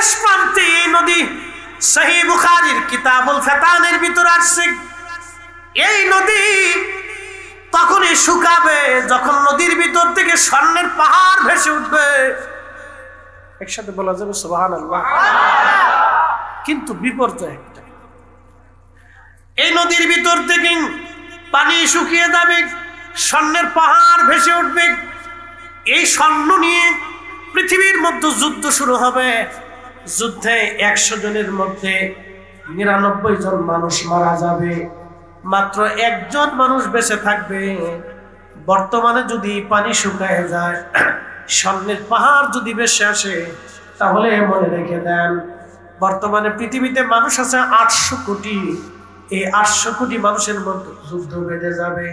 শেষ প্রান্তে এই নদী সহিহ বুখারীর কিতাবুল ফাতানের ভিতর আসছে। এই নদী তখনই শুকাবে যখন নদীর ভিতর থেকে স্বর্ণের পাহাড় ভেসে উঠবে। একসাথে বলা যাবে সুবহানাল্লাহ। কিন্তু বিপর্যয় একটা, এই নদীর ভিতর থেকে পানি শুকিয়ে যাবে, স্বর্ণের পাহাড় ভেসে উঠবে। এই স্বর্ণ নিয়ে পৃথিবীর মধ্যে যুদ্ধ শুরু হবে। যুদ্ধে 100 জনের মধ্যে 99 জন মানুষ মারা যাবে, মাত্র 1 জন মানুষ বেঁচে থাকবে। বর্তমানে যদি পানি শুকায় যায়, স্বর্ণের পাহাড় যদি ভেসে আসে, তাহলে মনে রেখে দেন বর্তমানে পৃথিবীতে মানুষ আছে 800 কোটি। এই 800 কোটি মানুষের মধ্যে যুদ্ধ বেঁধে যাবে।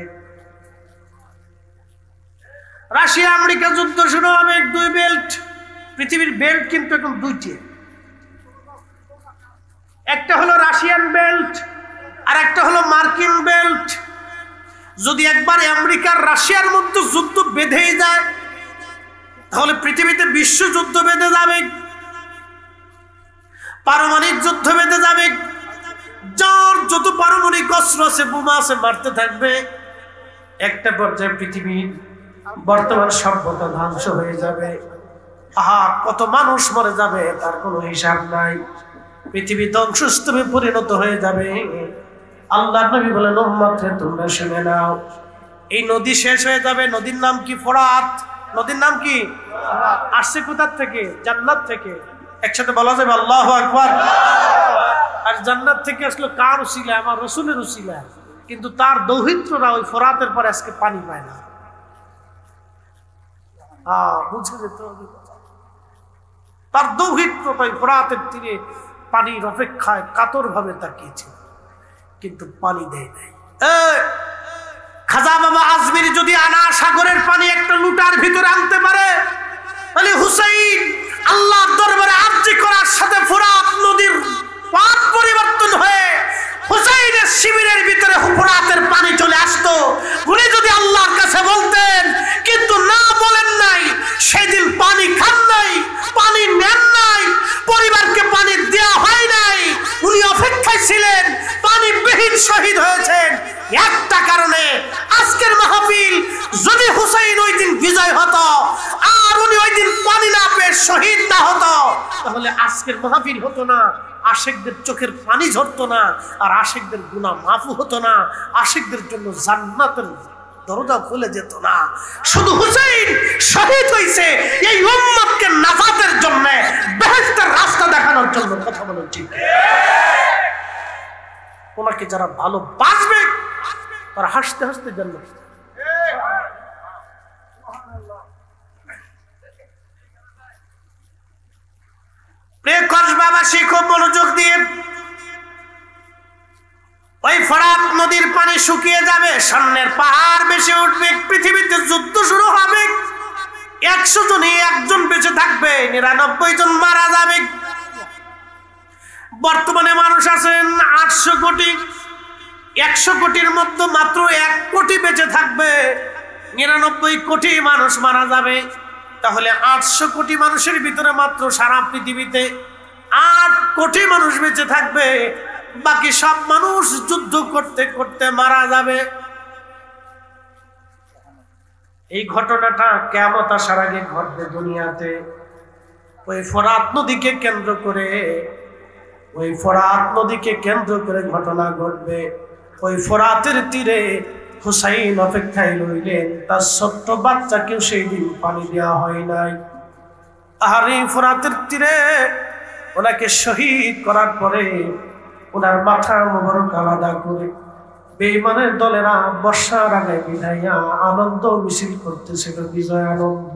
রাশিয়া আমেরিকা যুদ্ধ শুরু হবে। 2 বেল্ট, পৃথিবীর বেল্ট কিন্তু এখন 2টি। একটা হলো রাশিয়ান বেল্ট আর একটা হলো মার্কিন বেল্ট। যদি একবার আমেরিকার রাশিয়ার মধ্যে যুদ্ধ বেঁধেই যায়, তাহলে পৃথিবীতে বিশ্বযুদ্ধ বেঁধে যাবে, পারমাণবিক যুদ্ধ বেঁধে যাবে। যার যত পারমাণবিক অস্ত্র আছে, বোমা আছে, মারতে থাকবে। একটা পর্যায়ে পৃথিবীর বর্তমান সভ্যতা ধ্বংস হয়ে যাবে। কত মানুষ মরে যাবে তার কোনো হিসাব নাই। পৃথিবী ধ্বংসস্তূপে পরিণত হয়ে যাবে। আল্লাহর নবী বলেন, উম্মত রে তোমরা শুনে নাও, এই নদী শেষ হয়ে যাবে। নদীর নাম কি? ফোরাত। নদীর নাম কি? আসছে কোথা থেকে? জান্নাত থেকে। একসাথে বলা যাবে আল্লাহু আকবার। আর জান্নাত থেকে আসলো কার উসিলা? আমার রাসূলের উসিলা। কিন্তু তার দৌহিত্ররা ওই ফোরাতের পরে আজকে পানি পায় না। বুঝে যেত, তার দৌহিত্রটা ফোরাতের তীরে পানির অপেক্ষায় কাতর ভাবে তাকিয়েছে, কিন্তু পানি দেয় নাই। খাজা বাবা আজমির যদি আনা সাগরের পানি একটা লুটার ভিতরে আনতে পারে, তাহলে হুসাইন আল্লাহর দরবারে আরজি করার সাথে ফোরাত নদীর পথ পরিবর্তন হয়ে হুসাইনের শিবিরের ভিতরে ফোরাতের পানি চলে আসতো। উনি যদি আল্লাহর কাছে বলতেন, কিন্তু না বলেন নাই, সেদিন পানি খান নাই, পানি নেন নাই, পরিবারকে পানি দেওয়া হয় নাই, উনি অপেক্ষায় ছিলেন, পানি বিহীন শহীদ হয়েছেন একটা কারণে। আজকের মাহফিল যদি হুসাইন ওই দিন বিজয় হতো আর উনি ওই দিন পানি না পেয়ে শহীদ না হতো, তাহলে আজকের মাহফিল হতো না, আশিকদের চোখের পানি ঝরতো না, আর আশিকদের গুনাহ মাফ হতো না, আশিকদের জন্য জান্নাতের দরজা খুলে যেত না। শুধু হুসাইন শহীদ হয়েছে এই উম্মতকে নাজাতের জন্য, বেহেশতের রাস্তা দেখানোর জন্য। কথা বলেন ঠিক? ওনাকে যারা ভালো বাসবে তারা হাসতে হাসতে জান্নাত। কসবাবাসী খুব মনোযোগ দিয়ে, ওই ফোরাত নদীর পানি শুকিয়ে যাবে, স্বর্ণের পাহাড় বেশি উঠবে, পৃথিবীতে যুদ্ধ শুরু হবে। 100 জনে 1 জন বেঁচে থাকবে, 99 জন মারা যাবে। বর্তমানে মানুষ আছেন 800 কোটি। 100 কোটির মধ্যে মাত্র 1 কোটি বেঁচে থাকবে, 99 কোটি মানুষ মারা যাবে। তাহলে 800 কোটি মানুষের ভিতরে মাত্র সারা পৃথিবীতে 8 কোটি মানুষ বেঁচে থাকবে, বাকি সব মানুষ যুদ্ধ করতে করতে মারা যাবে। এই ঘটনাটা কিয়ামত আসার আগে ঘটবে দুনিয়াতে। ওই ফোরাত নদীকে কেন্দ্র করে, ওই ফোরাত নদীকে কেন্দ্র করে ঘটনা ঘটবে। ওই ফোরাতের তীরে হুসাইন অপেক্ষায় রইলেন, তার ছোট্ট বাচ্চাকেও সেই দিন পানি দেওয়া হয় নাই। আর এই ফোরাতের তীরে ওনাকে শহীদ করার পরে ওনার মাথা মোবারক আলাদা করে বেঈমানের দলেরা বর্ষার আগে বিদাইয়া আনন্দ মিছিল করতেছিল, বিজয় আনন্দ,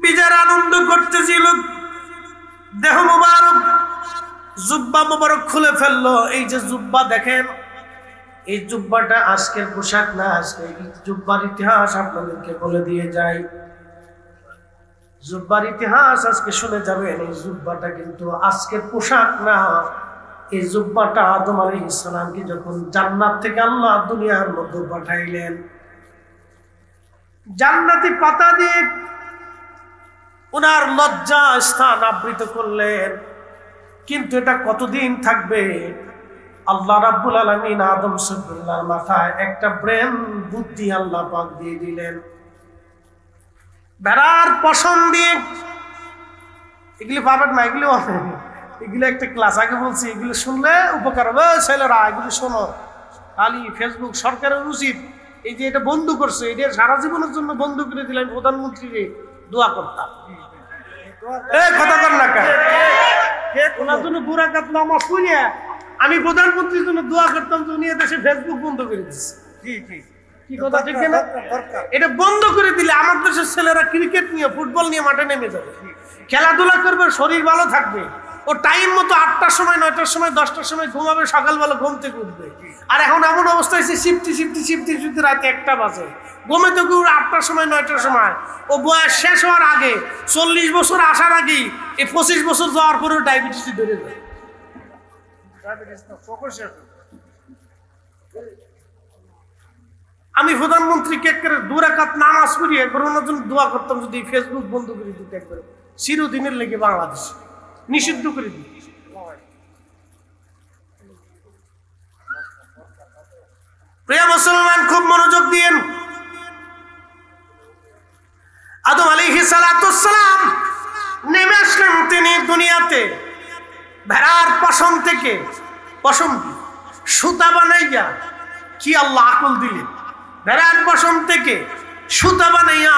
বিজয়ের আনন্দ করতেছিল। দেহ মোবারক, জুব্বা মোবারক খুলে ফেললো। এই যে জুব্বা দেখেন, এই জুব্বাটা আজকের পোশাক না, আজকে এই জুব্বার ইতিহাস আপনাদেরকে বলে দিয়ে যাই। জুব্বার ইতিহাস আজকে শুনে যাবেন। এই জুব্বাটা কিন্তু আজকের পোশাক না। এই জুব্বাটা আদম আলাইহিস সালামকে যখন জান্নাত থেকে আল্লাহ দুনিয়ার মধ্যে পাঠাইলেন, জান্নাতি পাতা দিয়ে ওনার লজ্জা স্থান আবৃত করলেন। কিন্তু এটা কতদিন থাকবে? আল্লাহ রাব্বুল আলামিন আদম সফিউল্লাহর মাথায় একটা ব্রেন বুদ্ধি আল্লাহ পাক দিয়ে দিলেন। বেড়ার পশম দিয়ে এগুলি পাবেন না, এগুলো একটা ক্লাস আগে বলছি, এগুলো শুনলে উপকার হবে। ছেলেরা এগুলো শোনো, খালি ফেসবুক সরকারের উচিত এই যে এটা বন্ধ করছে, এটা সারা জীবনের জন্য বন্ধ করে দিলেন। প্রধানমন্ত্রীকে দোয়া করতাম, কথা কর না কেন? ওনার জন্য দুরাকাত নামাজ পড়িয়া আমি প্রধানমন্ত্রীর জন্য দোয়া করতাম যে উনি দেশে ফেসবুক বন্ধ করে দিচ্ছে। কি কথা ঠিক না? এটা বন্ধ করে দিলে আমার দেশের ছেলেরা ক্রিকেট নিয়ে, ফুটবল নিয়ে মাঠে নেমে যাবে, খেলাধুলা করবে, শরীর ভালো থাকবে। ও টাইম মতো 8টার সময়, 9টার সময়, 10টার সময় ঘুমাবে, সকালবেলা ঘুম থেকে উঠবে। আর এখন এমন অবস্থা হয়েছে শিফটি রাতে 1টা বাজে, ঘুমে তো 8টার সময়, 9টার সময়। ও বয়স শেষ হওয়ার আগে, 40 বছর আসার আগেই, এই 25 বছর যাওয়ার পরেও ডায়াবেটিস ধরে যায়। আমি প্রধানমন্ত্রীকে একবারে 2 রাকাত নামাজ পড়িয়ে করোনার জন্য দোয়া করতাম যদি ফেসবুক বন্ধ করে দিতে, একবারে চিরদিনের লেগে বাংলাদেশ নিষিদ্ধ করে দিই। প্রিয় মুসলমান, খুব মনোযোগ দিয়েন। আদম আলাইহিস সালাতুস সালাম নেমে আসলেন তিনি দুনিয়াতে ভেড়ার পশম থেকে, পশম সুতা বানাইয়া, কি আল্লাহ আকল দিলেন! ভেড়ার পশম থেকে সুতা বানাইয়া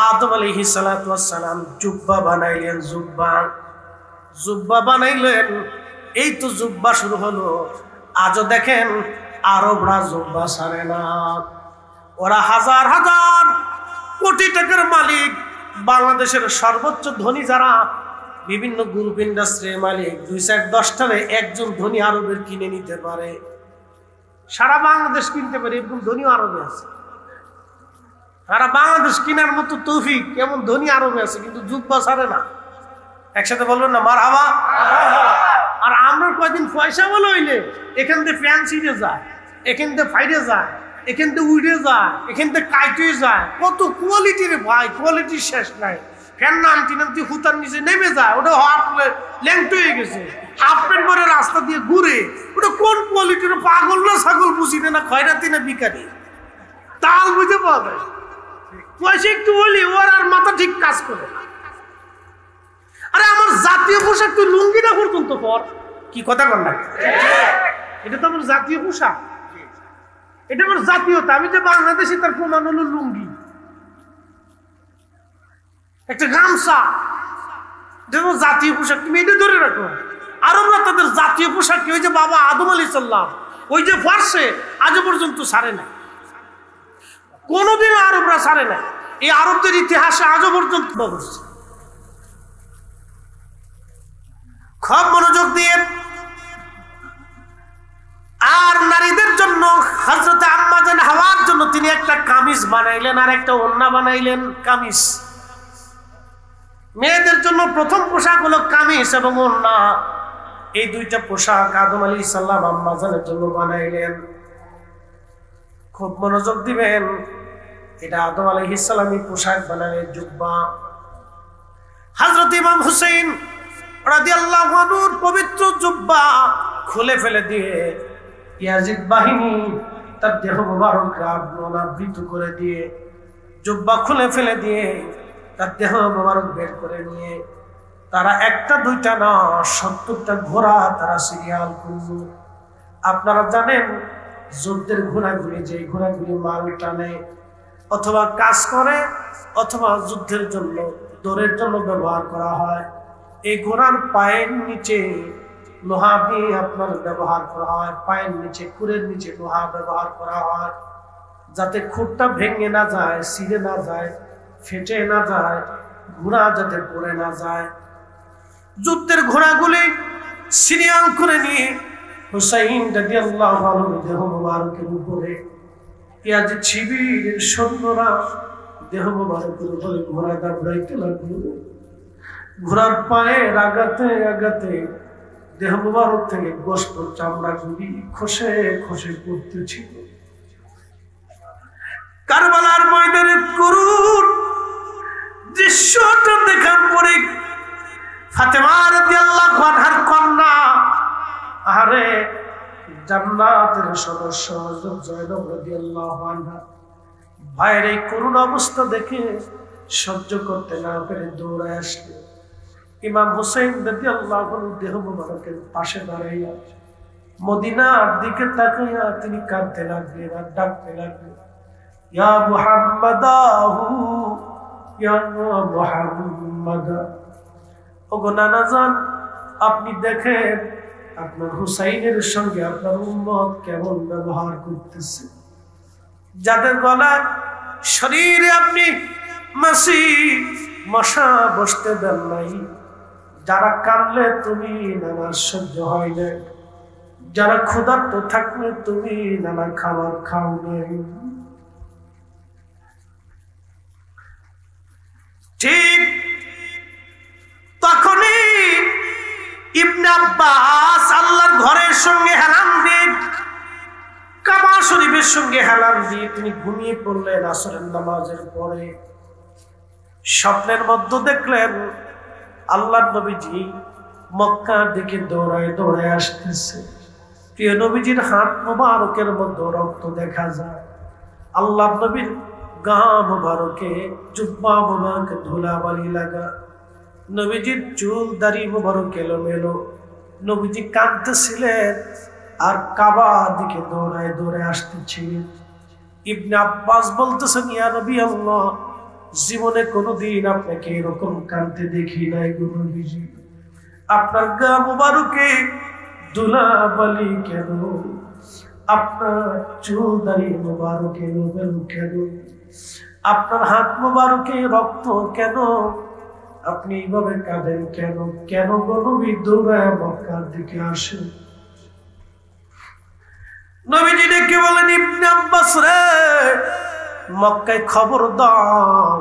আদম আলাইহিস সালাতুস সালাম জুব্বা বানাইলেন। জুব্বা বানাইলেন। এই তো জুব্বা শুরু হলো। আজও দেখেন আরবরা জুব্বা ছাড়ে না। ওরা হাজার হাজার কোটি টাকার মালিক। বাংলাদেশের সর্বোচ্চ ধনী যারা, বিভিন্ন গ্রুপ ইন্ডাস্ট্রির মালিক, 2-10টারে একজন ধনী আরবের কিনে নিতে পারে, সারা বাংলাদেশ কিনতে পারে, এরকম ধনী আরবে আছে। সারা বাংলাদেশ কেনার মতো তৌফিক এমন ধনী আরবে আছে, কিন্তু জুব্বা ছাড়ে না। একসাথে বলবেন না মারহাবা? আর আমরা কয়দিন পয়সা বলে হইলে এখান থেকে ফ্যান ছিঁড়ে যায়, এখান থেকে ফাইডে যায়, এখান থেকে উড়ে যায়, এখান থেকে কাইটে যায়। কত কোয়ালিটির ভাই, কোয়ালিটির শেষ নাই। ফ্যান নামতি হুতার নিচে নেমে যায়, ওটা হাফ ল্যাংট হয়ে গেছে, হাফ প্যান্ট পরে রাস্তা দিয়ে ঘুরে। ওটা কোন কোয়ালিটির? পাগল না ছাগল বুঝি না, খয়রাতি না বিকারি, তাল বুঝে পাওয়া যায়। পয়সা একটু বলি ওর আর মাথা ঠিক কাজ করে। আরে আমার জাতীয় পোশাক তুই লুঙ্গি না পর্যন্ত পর, কি কথা কর না? এটা তো আমার জাতীয় পোশাক, এটা আমার জাতীয়তা। আমি যে বাংলাদেশি তার প্রমাণ হলো লুঙ্গি, একটা গামছা, জাতীয় পোশাক। তুমি এটা ধরে রাখো। আরবরা তাদের জাতীয় পোশাক ওই যে বাবা আদম আলাইহিস সালাম ওই যে ফার্সে আজও পর্যন্ত ছাড়ে না, কোনোদিনও আরবরা ছাড়ে না। এই আরবদের ইতিহাসে আজও পর্যন্ত বলছে। খুব মনোযোগ দিয়ে। আর নারীদের জন্য হযরত আম্মা জান হাওয়ার জন্য তিনি একটা কামিজ বানাইলেন আর একটা ওড়না বানাইলেন। কামিজ মেয়েদের জন্য প্রথম পোশাক হলো কামিজ এবং ওড়না। এই দুইটা পোশাক আদম আলাইহিস সালাম আম্মা জানের জন্য বানাইলেন। খুব মনোযোগ দিবেন। এটা আদম আলাইহিস সালামই পোশাক বানালেন, জুব্বা। হযরত ইমাম হুসাইন রাদিয়াল্লাহু আনহুর পবিত্র জুব্বা খুলে ফেলে দিয়ে ইয়াজিদ বাহিনী তার দেহ মোবারক আবৃত করে দিয়ে, জুব্বা খুলে ফেলে দিয়ে তার দেহ মোবারক বের করে নিয়ে তারা একটা দুইটা না 70টা ঘোড়া তারা সিরিয়াল করল। আপনারা জানেন যুদ্ধের ঘোড়াগুলি, যে ঘোড়াগুলি মাল টানে অথবা কাজ করে অথবা যুদ্ধের জন্য দৌড়ের জন্য ব্যবহার করা হয়, এই ঘোড়ার পায়ের নিচে লোহা দিয়ে আপনার ব্যবহার করা হয়। পায়ের নিচে, খুরের নিচে লোহা ব্যবহার করা হয়, যাতে খুরটা ভেঙে না যায়, ছিঁড়ে না যায়, ফেটে না যায়, ঘোড়া যাতে পড়ে না যায়। যুদ্ধের ঘোড়াগুলি সিরিয়াল করে নিয়ে হুসাইন রাদিয়াল্লাহু আনহু দেহ মোবারকের উপরে, ইয়াজিদ শিবিরের সৈন্যরা দেহ মোবারকের উপরে ঘোড়া দাবড়াইতে লাগলো। ঘোড়ার পায়ের আঘাতে আঘাতে দেহ মোবারক থেকে গোশত চামড়াগুলি খসে খসে পড়তেছিল। কারবালার ময়দানের করুণ দৃশ্য দৃশ্যটা দেখার পরে ফাতেমা রাদিয়াল্লাহু আনহার কন্যা আরে জান্নাতের সদস্য হযরত জয়নব রাদিয়াল্লাহু আনহা ভাইয়ের এই করুণ অবস্থা দেখে সহ্য করতে না পেরে দৌড়ায় আসলে ইমাম হুসাইন রাদিয়াল্লাহু আনহু দেহ মুবারকের পাশে দাঁড়াইয়া মদিনার দিকে তাকাইয়া তিনি কাঁদতে লাগলেন আর ডাকতে লাগলেন, ইয়া মুহাম্মাদাহু ইয়া মুহাম্মাদা। ওগো নানা জান, আপনি দেখেন আপনার হুসাইনের সঙ্গে আপনার উম্মত কেমন ব্যবহার করতেছে। যাদের গলায় শরীরে আপনি মাছি মশা বসতে দেন নাই, যারা কানলে তুমি নামাজ সহ্য হয় না, যারা ক্ষুধার্ত থাকলে তুমি নানা খাবার খাও নাই। ঠিক তখনই ইবনে আব্বাস আল্লাহর ঘরের সঙ্গে হেলান দিয়ে, কাবা শরীফের সঙ্গে হেলান দিয়ে তিনি ঘুমিয়ে পড়লেন আসরের নামাজের পরে। স্বপ্নের মধ্যে দেখলেন আল্লাহর নবীজি মক্কার দিকে দৌড়ায় দৌড়ায় আসতেছে। প্রিয় নবীজির হাত মোবারকের মধ্যে রক্ত দেখা যায়। আল্লাহর নবীর গা মোবারকে জুব্বা মোবারকে ধুলাবালি লাগা, নবীজির চুল দাড়ি মোবারক এলোমেলো। নবীজি কাঁদতেছিলেন আর কাবা দিকে দৌড়ায় দৌড়ে আসতেছিলেন। ইবনে আব্বাস বলতেছেন, ইয়া নবী আল্লাহ, জীবনে কোনোদিন আপনাকে এরকম কাঁদতে দেখি নাই গো নবীজি। আপনার গা মোবারকে ধুলাবালি কেন? আপনার চুল দাড়ি মোবারকে এলোমেলো কেন? আপনার হাত মোবারকে রক্ত কেন? আপনি এইভাবে কাঁদেন কেন? কেন গো নবী দৌড়ায় মক্কার দিকে আসেন? নবীজি ডেকে বলেন, ইবনে আব্বাস রে, মক্কায় খবর দাও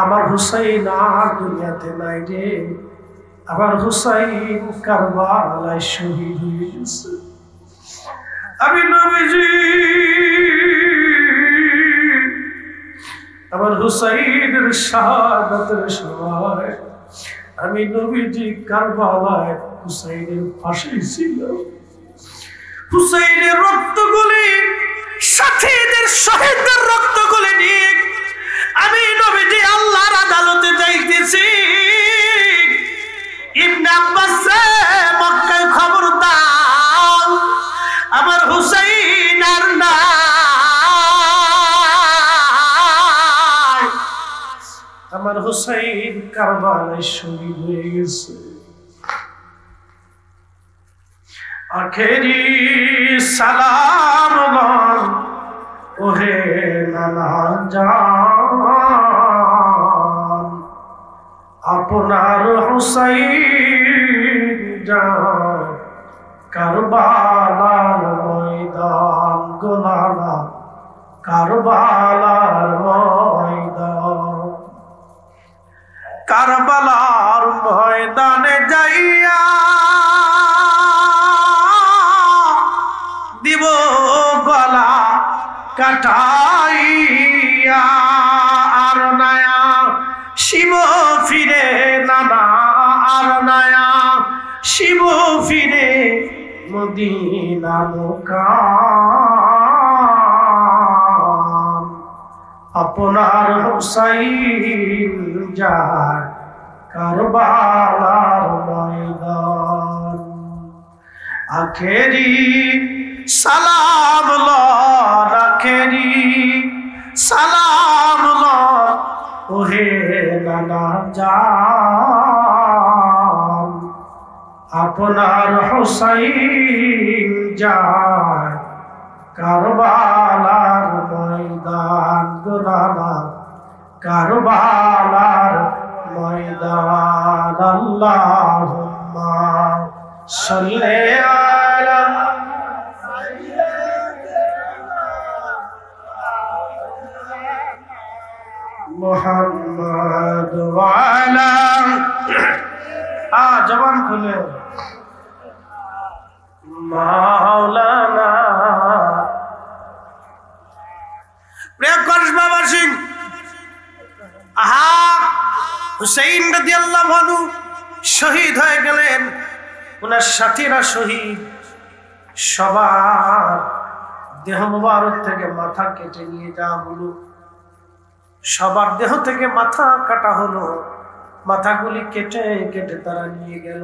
আমার হুসাইন আর দুনিয়াতে নাই রে। আমার হুসাইন কারবালায় শহীদ হয়ে গেছে। আমি নবীজি আমার হুসাইনের শাহাদাতের সময় আমি নবীজি কারবালায় হুসাইনের পাশে ছিলাম। হুসাইনের রক্তগুলি সাথীদের শহীদদের রক্তগুলি নিয়ে আমি নবীজি আল্লাহর আদালতে যাইতেছি। ইবনে আব্বাস মক্কায় খবর দাও আমার হুসাইন আর নাই, আমার হুসাইন কারবালায় শহীদ হয়ে গেছে। আখেরি সালাম ওহে নানা জান, আপনার হুসাইন যান কারবালার ময়দান গো নানা, কারবালার ময়দান। কারবালার ময়দানে যাইয়া দিব গলা কাটাইয়া, আর নায়া শিব ফিরে নানা, আর নায়া শিব ফিরে মদিনা মুকাম। আপনার হুসাইন যায় কারবালার ময়দান। আখেরি সালাম লো, আখেরি সালাম লো ওহে নানা জান, আপনার হুসাইন যায় কারবালার ময়দান গো নানা, কারবালার ময়দান। আল্লাহুম্মা সাল্লি আলা মুহাম্মদ ওয়া আলা জবান খুলে মাওলানা। প্রিয় কসবাবাসী, আহা হুসাইন রাদিয়াল্লাহু আনহু শহীদ হয়ে গেলেন, ওনার সাথীরা শহীদ। সবার দেহ মোবারক থেকে মাথা কেটে নিয়ে যাওয়া হলো, সবার দেহ থেকে মাথা কাটা হলো, মাথাগুলি কেটে কেটে তারা নিয়ে গেল।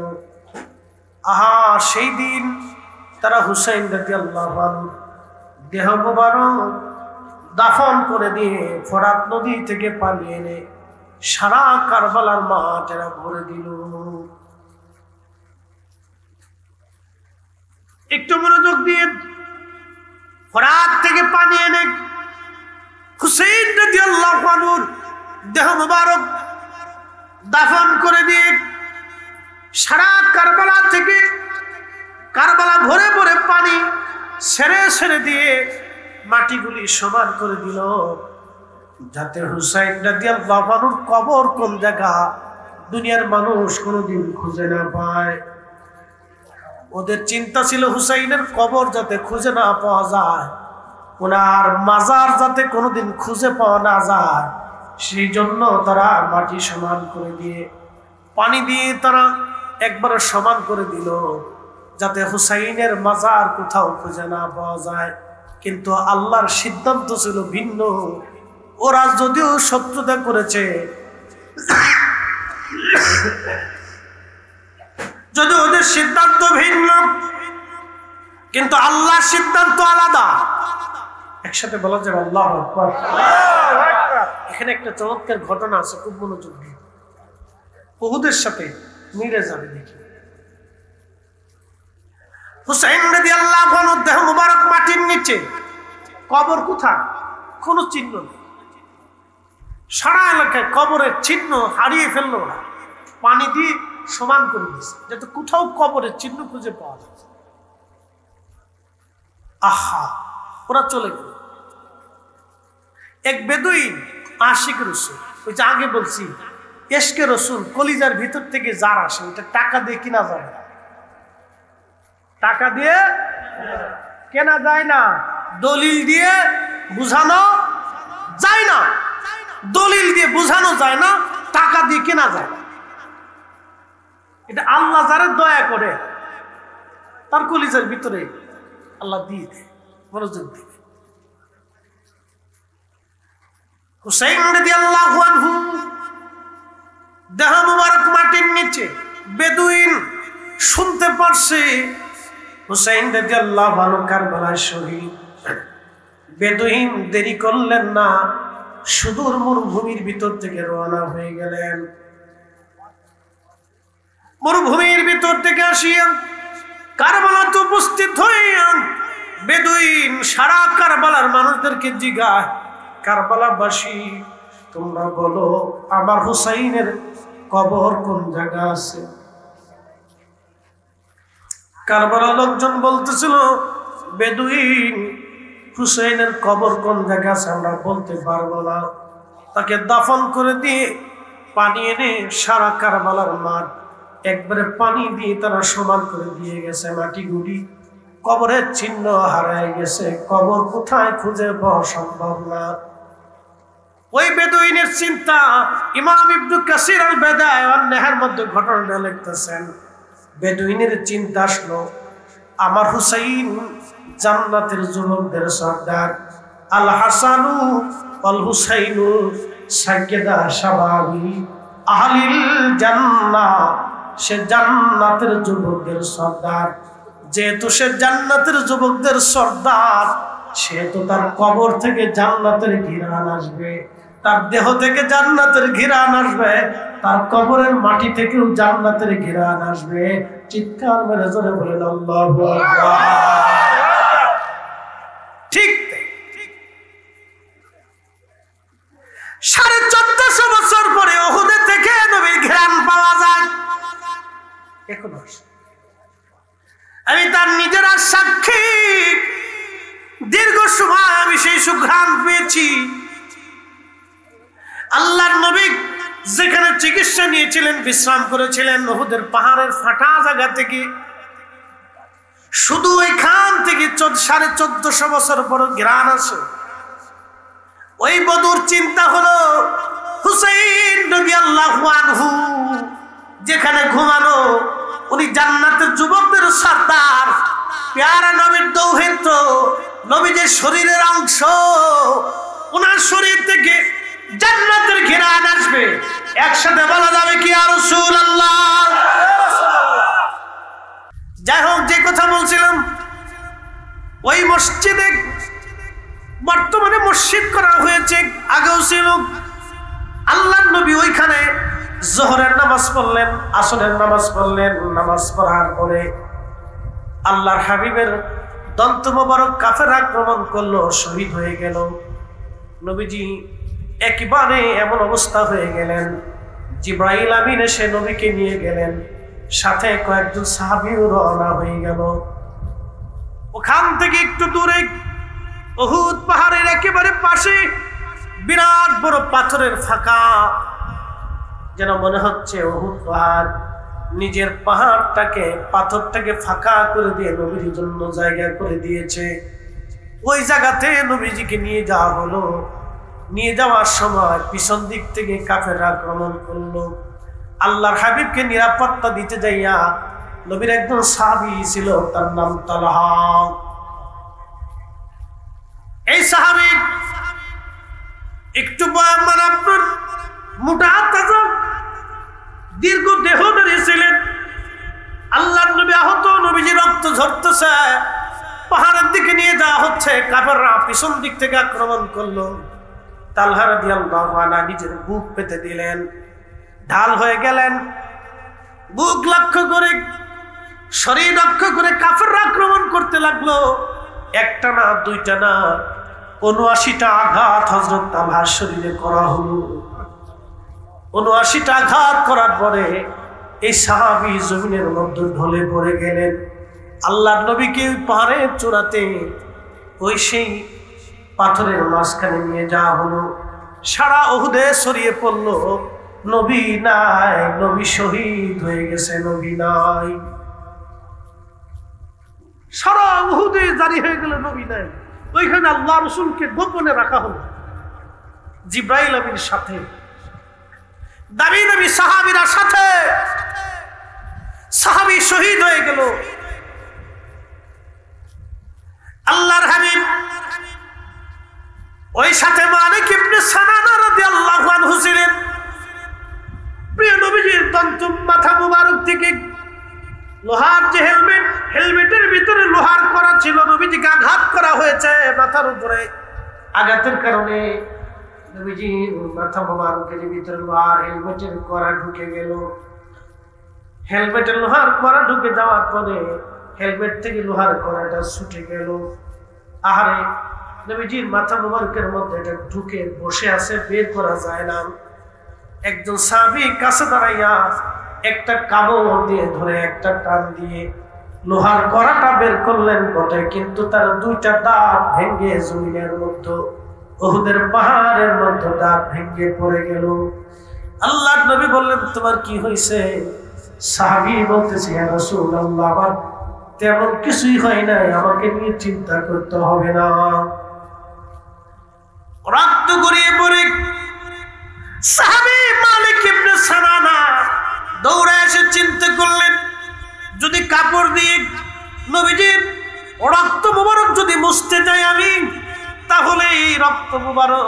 আহা, সেই দিন তারা হুসাইন রাদিয়াল্লাহু আনহু দেহ মোবারক দাফন করে দিয়ে ফোরাত নদী থেকে পানি এনে সারা কারবালার মাঠ এরা ভরে দিল। একটু মনোযোগ দিয়ে, ফোরাত থেকে পানি এনে হুসাইন রাদিয়াল্লাহু আনহুর দেহ মোবারক দাফন করে দিয়ে সারা কারবালা থেকে কারবালা ভরে ভরে পানি সেরে সেরে দিয়ে মাটিগুলি সমান করে দিল, যাতে হুসাইন রাদিয়াল্লাহু আনহুর কবর কোন জায়গা দুনিয়ার মানুষ কোনোদিন খুঁজে না পায়। ওদের চিন্তা ছিল হুসাইনের কবর যাতে খুঁজে না পাওয়া যায়, ওনার মাজার যাতে কোনোদিন খুঁজে পাওয়া না যায়, সেই জন্য তারা মাটি সমান করে দিয়ে পানি দিয়ে তারা একবারে সমান করে দিল, যাতে হুসাইনের মাজার কোথাও খুঁজে না পাওয়া যায়। কিন্তু আল্লাহর সিদ্ধান্ত ছিল ভিন্ন। ওরা যদিও শত্রুতা করেছে, যদি ওদের সিদ্ধান্ত ভিন্ন, কিন্তু আল্লাহর সিদ্ধান্ত আলাদা। একসাথে বলা যাবে আল্লাহু আকবার। এখানে একটা চমৎকার ঘটনা আছে, খুব মনোযোগ দিয়ে, উহুদের সাথে মিলে যাবে দেখি। হুসাইন রাদিয়াল্লাহু আনহু দেহ মুবারক মাটির নিচে, কবর কোথায় কোনো চিহ্ন নেই। সারা এলাকায় কবরের চিহ্ন হারিয়ে ফেললো ওরা, পানি দিয়ে সমান করে দিয়েছে যাতে কোথাও কবরের চিহ্ন খুঁজে পাওয়া যায়। আহা, ওরা চলে গেল। এক বেদুইন আশিক রসুল, ওই যে আগে বলছি এশকে রসুল কলিজার ভিতর থেকে যার আসে, এটা টাকা দিয়ে কিনা যায় না, টাকা দিয়ে কেনা যায় না, দলিল দিয়ে বুঝানো যায় না, দলিল দিয়ে বুঝানো যায় না, টাকা দিয়ে কেনা যায় না। এটা আল্লাহ যারা দয়া করে তার কলিজার ভিতরে আল্লাহ দিয়ে দেয়, মনোযোগ দিয়ে। হুসাইন রাদিয়াল্লাহু আনহু দেহ মুবারক মাটির নিচে, বেদুইন শুনতে পারছে হুসাইন রাদিয়াল্লাহু আনহু কারবালায় শহীদ। বেদুইন দেরি করলেন না, সুদূর মরুভূমির ভিতর থেকে রওনা হয়ে গেলেন। মরুভূমির ভিতর থেকে আসিয়া কারবালাতে উপস্থিত হইয়া বেদুইন সারা কারবালার মানুষদেরকে জিজ্ঞাসা, কারবালাবাসী তোমরা বলো আমার হুসাইনের কবর কোন জায়গা আছে? কারবালার লোকজন বলতেছিল, বেদুইন হুসাইনের কবর কোন জায়গা আছে আমরা বলতে পারবো না, তাকে দাফন করে দিয়ে পানি এনে সারা কারবালার মাঠ একবারে পানি দিয়ে তারা সমান করে দিয়ে গেছে মাটিগুলি, কবরের চিহ্ন হারায় গেছে, কবর কোথায় খুঁজে পাওয়া সম্ভব না। ওই বেদুইনের চিন্তা ইমাম ইবনে কাসির আল বিদায়া ওয়ান নিহার মধ্যে ঘটনাটা লিখতেছেন। বেদুইনের চিন্তা আসলো, আমার হুসাইন জান্নাতের যুবকদের সর্দার, আল হাসানু ওয়াল হুসাইনু সাইয়্যিদা শাবাবি আহলিল জান্নাহ, সে জান্নাতের যুবকদের সর্দার। যেহেতু সে জান্নাতের যুবকদের সর্দার, সেহেতু তার কবর থেকে জান্নাতের ঘিরান আসবে, তার দেহ থেকে জান্নাতের ঘিরান আসবে, তার কবরের মাটি থেকেও জান্নাতের ঘিরান আসবে। চিৎকার মেরে জোরে বলেন আল্লাহু আকবার। ঠিক 1450 বছর পরে উহুদের থেকে নবীর ঘিরান পাওয়া যায় এখনো। আমি তার নিজের সাক্ষী, দীর্ঘ সময় আমি সেই সুঘ্রাণ পেয়েছি। আল্লাহর নবী যেখানে চিকিৎসা নিয়েছিলেন, বিশ্রাম করেছিলেন, উহুদের পাহাড়ের ফাটা জায়গা থেকে, শুধু ওইখান থেকে 1450 বছর পর ঘ্রাণ আসে। ওই বদুর চিন্তা হলো হুসাইন রাদিয়াল্লাহু রাদিয়াল্লাহু আনহু যেখানে ঘুমানো, উনি জান্নাতের যুবকদের সর্দার, প্যারা নবীর দৌহিত্র, নবীদের শরীরের অংশ। ওনার শরীর থেকে জান্নাতের ঘ্রাণ আসবে, একসাথে বলা যাবে কি ইয়া রাসূলুল্লাহ। যাই হোক, যে কথা বলছিলাম, ওই মসজিদে বর্তমানে মসজিদ করা হয়েছে, আগেও ছিল। আল্লাহর নবী ওইখানে জোহরের নামাজ পড়লেন, আসরের নামাজ পড়লেন। নামাজ পড়ার পরে আল্লাহর হাবিবের দন্ত মোবারক কাফের আক্রমণ করলো, শহীদ হয়ে গেল। নবীজি একেবারে এমন অবস্থা হয়ে গেলেন, জিবরাইল আমিন এসে নবীকে নিয়ে গেলেন, সাথে কয়েকজন সাহাবীও রওনা হয়ে গেল। ওখান থেকে একটু দূরে উহুদ পাহাড়ের একেবারে পাশে বিরাট বড় পাথরের ফাঁকা, যেন মনে হচ্ছে উহুদ পাহাড় নিজের পাহাড়টাকে, পাথরটাকে ফাঁকা করে দিয়ে নবীর জন্য জায়গা করে দিয়েছে। ওই জায়গাতে নবীজিকে নিয়ে যাওয়া হলো। নিয়ে যাওয়ার সময় পিছন দিক থেকে কাফেররা আক্রমণ করলো। আল্লাহর হাবিবকে নিরাপত্তা দিতে যাইয়া নবীর একজন সাহাবী ছিল, তার নাম তালহা। এই সাহাবী একটু বয়ান আপনার মোটা তাজা দীর্ঘ দেহধারী ছিলেন। আল্লাহর নবী আহত, নবীজি রক্ত ঝরতেছে, পাহাড়ের দিকে নিয়ে যাওয়া হচ্ছে, কাফেররা পিছন দিক থেকে আক্রমণ করলো। তালহা রাদিয়াল্লাহু আনহু নিজের বুক পেতে দিলেন, ঢাল হয়ে গেলেন। বুক লক্ষ্য করে, শরীর লক্ষ্য করে কাফেররা আক্রমণ করতে লাগলো। একটা না, দুইটা না, ৭৯টা আঘাত হযরত তালহার শরীরে করা হলো। ৭৯টা আঘাত করার পরে এই সাহাবী জমিনের মধ্যে ঢলে পড়ে গেলেন। আল্লাহর নবীকে পাহাড়ের চূড়াতে, ওই সেই পাথরের মাঝখানে নিয়ে যাওয়া হলো। সারা উহুদে ছড়িয়ে পড়লো, নবী নাই, নবী শহীদ হয়ে গেছে, নবী নাই। সারা উহুদে জারি হয়ে গেল, নবী নাই। ওইখানে আল্লাহ রাসূলকে গোপনে রাখা হলো জিবরাইল আমির সাথে, দামি দামি সাহাবীরা সাথে। সাহাবী শহীদ হয়ে গেল। আল্লাহর হাবিব ওই সাথে মালিক ইবনে সানানা রাদিয়াল্লাহু আনহু ছিলেন। প্রিয় নবীজির দন্ত মাথা মুবারক থেকে লোহার যে হেলমেটের ভিতরে লোহার করা ছিল, নবীজিকে আঘাত করা হয়েছে মাথার উপরে। আঘাতের কারণে নবীজির মাথা মুবারকের ভিতরে লোহার হেলমেটের করা ঢুকে গেল। হেলমেটের লোহার করা ঢুকে যাওয়ার পরে হেলমেট থেকে লোহার করাটা ছুটে গেল। আহারে, নবীজির মাথা মুবারকের মধ্যে এটা ঢুকে বসে আছে, বের করা যায় না। একজন সাহাবী কাছে দাঁড়াইয়া একটা কাপড় দিয়ে ধরে একটা টান দিয়ে লোহার কড়াটা বের করলেন বটে, কিন্তু তার দুইটা দাঁত ভেঙে জমিনের মধ্যে, উহুদের পাহাড়ের মধ্যে দাঁত ভেঙে পড়ে গেল। আল্লাহর নবী বললেন, তোমার কি হয়েছে? সাহাবী বলতেছে, ইয়া রাসূলুল্লাহ, আমার তেমন কিছুই হয় নাই, আমাকে নিয়ে চিন্তা করতে হবে না। রক্ত গড়িয়ে পড়ে সাহাবী মালিক ইবনে সানানা দৌড়ে এসে চিন্তা করলেন, যদি কাপড় দিয়ে নবীজির রক্ত মুবারক যদি মুছতে যাই আমি, তাহলে এই রক্ত মুবারক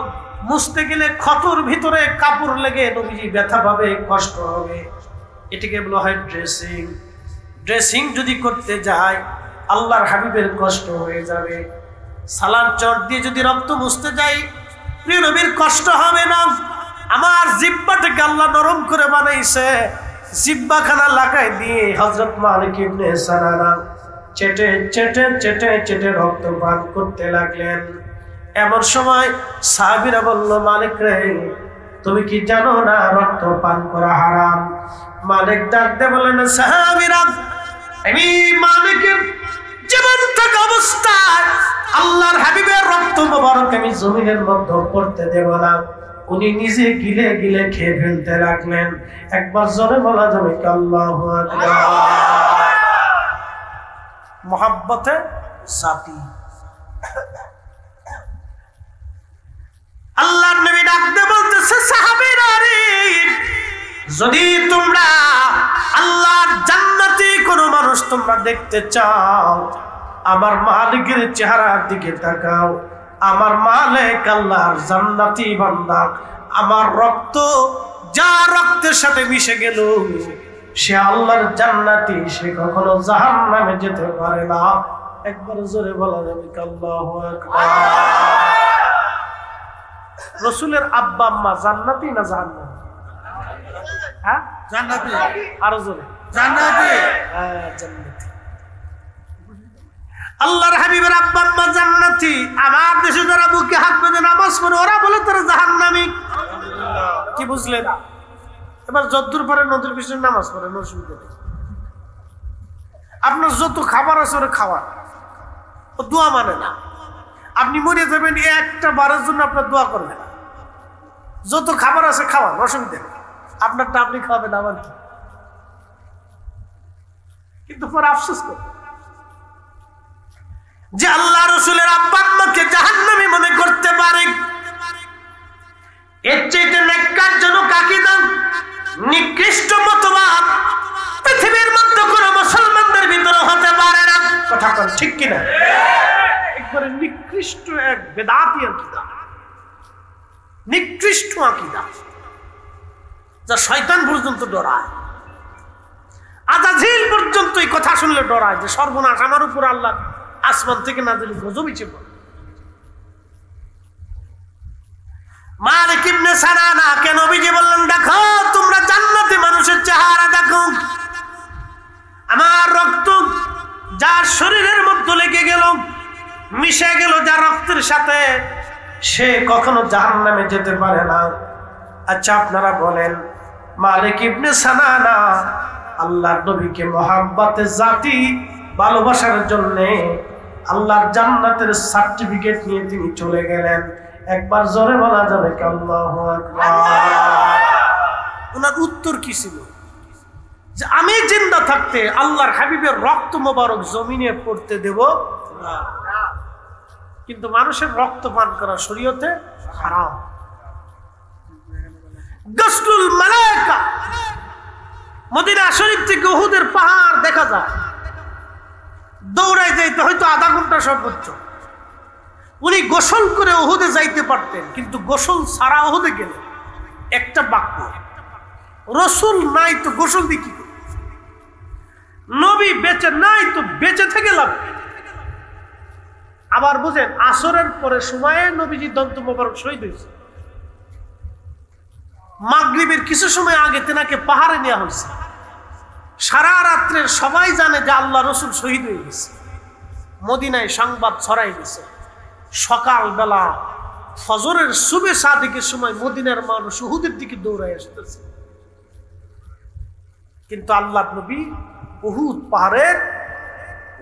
মুছতে গেলে ক্ষতর ভিতরে কাপড় লেগে নবীজি ব্যথা পাবে, কষ্ট হবে। এটাকে বলা হয় ড্রেসিং। ড্রেসিং যদি করতে যায় আল্লাহর হাবিবের কষ্ট হয়ে যাবে। সালার চট দিয়ে যদি রক্ত মুছতে যাই, প্রিয় নবীর কষ্ট হবে না। আমার জিহ্বাটাকে আল্লাহ নরম করে বানাইছে, জিহ্বাখানা লাগাই দিয়ে হযরত মালিক ইবনে সানানা চেটে চেটে চেটে চেটে রক্ত পান করতে লাগলেন। এমন সময় সাহাবীরা বলল, মালিক রে, তুমি কি জানো না রক্ত পান করা হারাম? মালিক ডাকতে বললেন, সাহাবীরা, আমি মালিকের জীবন থাকা অবস্থায় আল্লাহর হাবিবের রক্ত মোবারক আমি জমিনের মধ্যে পড়তে দেব না। উনি নিজে গিলে গিলে খেয়ে ফেলতে লাগলেন। একবার জোরে বলা যাবে কি আল্লাহু আকবার? মোহাব্বতে জাতি। আল্লাহর নবী ডাকতে বলতেছে, সাহাবীরা রে, যদি তোমরা আল্লাহর জান্নাতি কোন মানুষ তোমরা দেখতে চাও, আমার মালিকের চেহারার দিকে তাকাও। আমার মালিক আল্লাহর জান্নাতি বান্দা, আমার রক্ত যা রক্তের সাথে মিশে গেল সে আল্লাহর জান্নাতি, সে কখনো জাহান্নামে যেতে পারে না। একবার জোরে বলা যাবে আল্লাহু আকবার। রাসূলের আব্বা আম্মা জান্নাতি না জাহান্নামী? হ্যাঁ জান্নাতি। আরো জোরে জান্নাতি। হ্যাঁ জান্নাতি। আল্লাহর হাবিবের আব্বা আম্মা জান্নাতি। আমার দেশে যারা বুকে হাত বেঁধে নামাজ পড়ে ওরা বলে তারা জাহান্নামী। কি বুঝলেন? এবার যদ্দূর পরে নদীর পিছনে নামাজ পড়েন, অসুবিধা নেই। আপনার যত খাবার আছে ওরা খাওয়ার, ও দোয়া মানে না। আপনি মরে যাবেন একটা বারের জন্য আপনার দোয়া করবে না। যত খাবার আছে খাওয়ান, অসুবিধা নেই। আপনারটা আপনি খাওয়াবেন, আমার কি? কিন্তু পরে আফসোস করবেন যে আল্লাহ রসুলের আব্বা আম্মাকে জাহান্নামী মনে করতে পারে। এর চাইতে নেককারজনক আকীদা, নিকৃষ্ট মতবাদ পৃথিবীর মধ্যে কোন মুসলমানদের ভিতরে হতে পারে না। কথা বল ঠিক কিনা? একবারে নিকৃষ্ট এক বেদাতি আকীদা, নিকৃষ্ট আকীদা, যা শয়তান পর্যন্ত ডরায়, আজাজিল পর্যন্ত এই কথা শুনলে ডরায় যে সর্বনাশ আমার উপর আল্লাহ আসমান থেকে নাযিল গজব এসে পড়ে। মালিক ইবনে সানানা কে নবীজি বললেন, দেখো তোমরা জান্নাতি মানুষের চেহারা দেখো। আমার রক্ত যার শরীরের মধ্যে লেগে গেল, মিশে গেল যার রক্তের সাথে, সে কখনো জাহান্নামে যেতে পারে না। আচ্ছা আপনারা বলেন, মালিক ইবনে সানানা আল্লাহর নবীকে মহাব্বতে জাতি ভালোবাসার জন্য আল্লাহর জান্নাতের সার্টিফিকেট নিয়ে তিনি চলে গেলেন। একবার জোরে বলা যাবে কি আল্লাহু আকবার? ওনার উত্তর কি ছিল? যে আমি জিন্দা থাকতে আল্লাহর হাবিবের রক্ত মোবারক জমিনে পড়তে দেব না। কিন্তু মানুষের রক্ত পান করা শরীয়তে হারাম। গসলুল মালায়েকা, মদিনা শরীফ থেকে উহুদের পাহাড় দেখা যায়, দৌড়ায় যাইতে হয়তো আধা ঘন্টা সর্বোচ্চ। উনি গোসল করে উহুদে যাইতে পারতেন, কিন্তু গোসল ছাড়া উহুদে গেলেন। একটা বাক্য, রসুল নাই তো গোসল দিয়ে কি করবে? নবী বেঁচে নাই তো বেঁচে থেকে লাভ। আবার বুঝেন, আসরের পরে সময়ে নবীজি দন্ত মোবারক শহীদ হয়েছে। মাগরিবের কিছু সময় আগে তেনাকে পাহাড়ে নেওয়া হয়েছে। সারা রাত্রের সবাই জানে যে আল্লাহ রসুল শহীদ হয়ে গেছে। মদিনায় সংবাদ ছড়াই গেছে। সকালবেলা ফজরের সুবে সাদিকের সময় মদিনার মানুষ উহুদের দিকে দৌড়ায় আসতেছে। কিন্তু আল্লাহ নবী উহুদ পাহাড়ের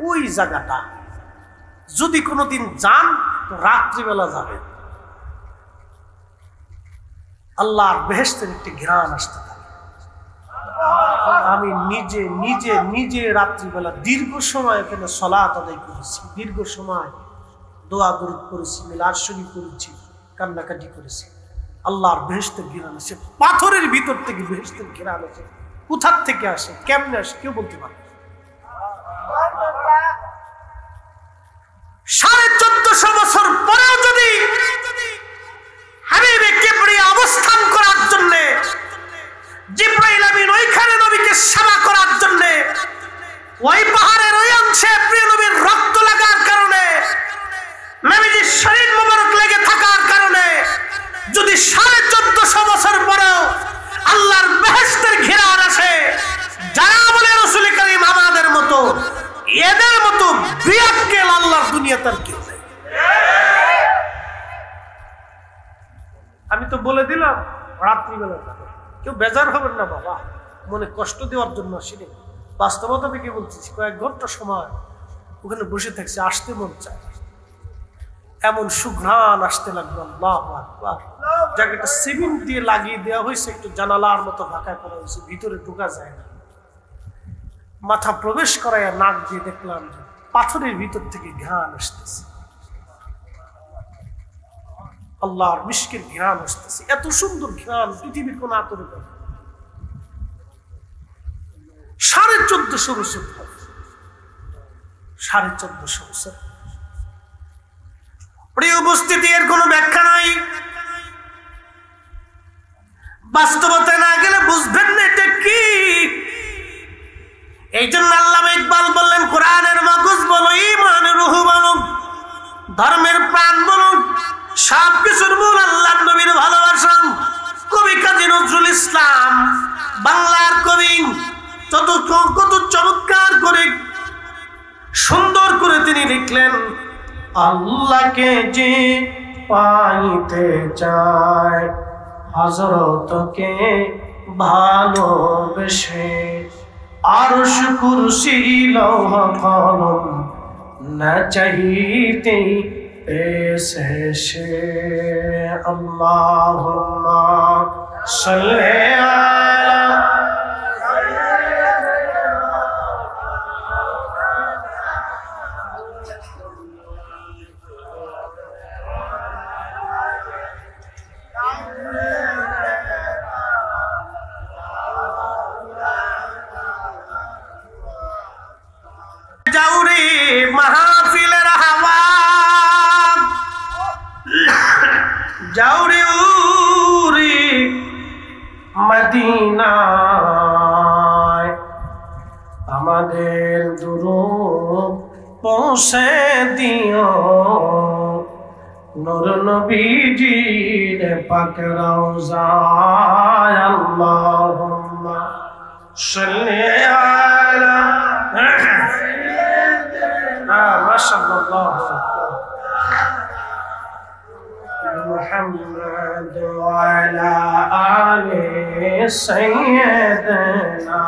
ওই জায়গাটা যদি কোনোদিন যান তো রাত্রিবেলা যাবেন, আল্লাহর বেহেশতের একটি ঘ্রাণ আসতে থাকে। আমি নিজে নিজে নিজে রাত্রিবেলা দীর্ঘ সময় এখানে সালাত আদায় করেছি, দীর্ঘ সময় দোয়া দরুদ করেছি, মিলাদ শরীফ করেছি, কান্নাকাটি করেছি। আল্লাহর বেহেশতের ঘ্রাণ আসে, পাথরের ভিতর থেকে বেহেশতের ঘ্রাণ আসে। কোথার থেকে আসে, কেমনে আসে কেউ বলতে পারে। 1450 বছর পরেও যদি হাবিবে কিবরিয়া অবস্থান করার জন্য জিবরাইল আমিন ওইখানে নবীকে সেবা করার জন্য ওই পাহাড়ের ওই অংশে প্রিয় নবীর রক্ত লাগার কারণে, নবীজির শরীর মোবারক লেগে থাকার কারণে যদি 1450 বছর পরেও আল্লাহর বেহেশতের ঘেরার আসে, যারা বলে রাসূল করিম আমাদের মতো, এদের মতো বিয়াক্কেল আল্লাহর দুনিয়াতে আর কেউ নেই। আমি তো বলে দিলাম রাত্রিবেলা কেউ বেজার হবেন না বাবা, মনে কষ্ট দেওয়ার জন্য আসিনি। বাস্তবতা থেকে বলতেছি, কয়েক ঘন্টা সময় ওখানে বসে থাকছে, আসতে মন চায়। এমন সুঘ্রাণ আসতে লাগলো, আল্লাহু আকবার। জায়গাটা সিমেন্ট দিয়ে লাগিয়ে দেওয়া হয়েছে, একটু জানালার মতো ফাঁকা করা হয়েছে, ভিতরে ঢোকা যায় না। মাথা প্রবেশ করাইয়া নাক দিয়ে দেখলাম পাথরের ভিতর থেকে ঘ্রাণ আসতেছে, আল্লাহর মিশকের ঘ্রাণ আসতেছে। এত সুন্দর ঘ্রাণ পৃথিবীর কোন আতরে পাবে। 1450 বছর, 1450 বছর। প্রিয় উপস্থিতি, এর কোনো ব্যাখ্যা নাই। বাস্তবতা না গেলে বুঝবেন না এটা কি। এই জন্য আল্লামা ইকবাল বললেন, কোরআনের মগজ বলো, ঈমানের রূহ বলো, ধর্মের প্রাণ বলো, সব কিছুর মূল আল্লাহর নবীর ভালোবাসা। কবি কাজী নজরুল ইসলাম, বাংলার কবি, কত চমৎকার করে সুন্দর করে তিনি লিখলেন, আল্লাহকে যে পাইতে চায় হযরতকে ভালোবেসে, আরশ কুরসি লৌহ কলম না চাইতে পেয়েছে সে। আল্লাহুম্মা সাল্লি আলা जाऊरे महफिलेर हवा, जाऊरे उरी मदीनाय, आमादेर दुरूद पौঁছে दियो नूर नबीजीर पाक रौज़ाय। अल्लाहुम्मा सल्ली आला मुहम्मद वाला आले सय्यदना।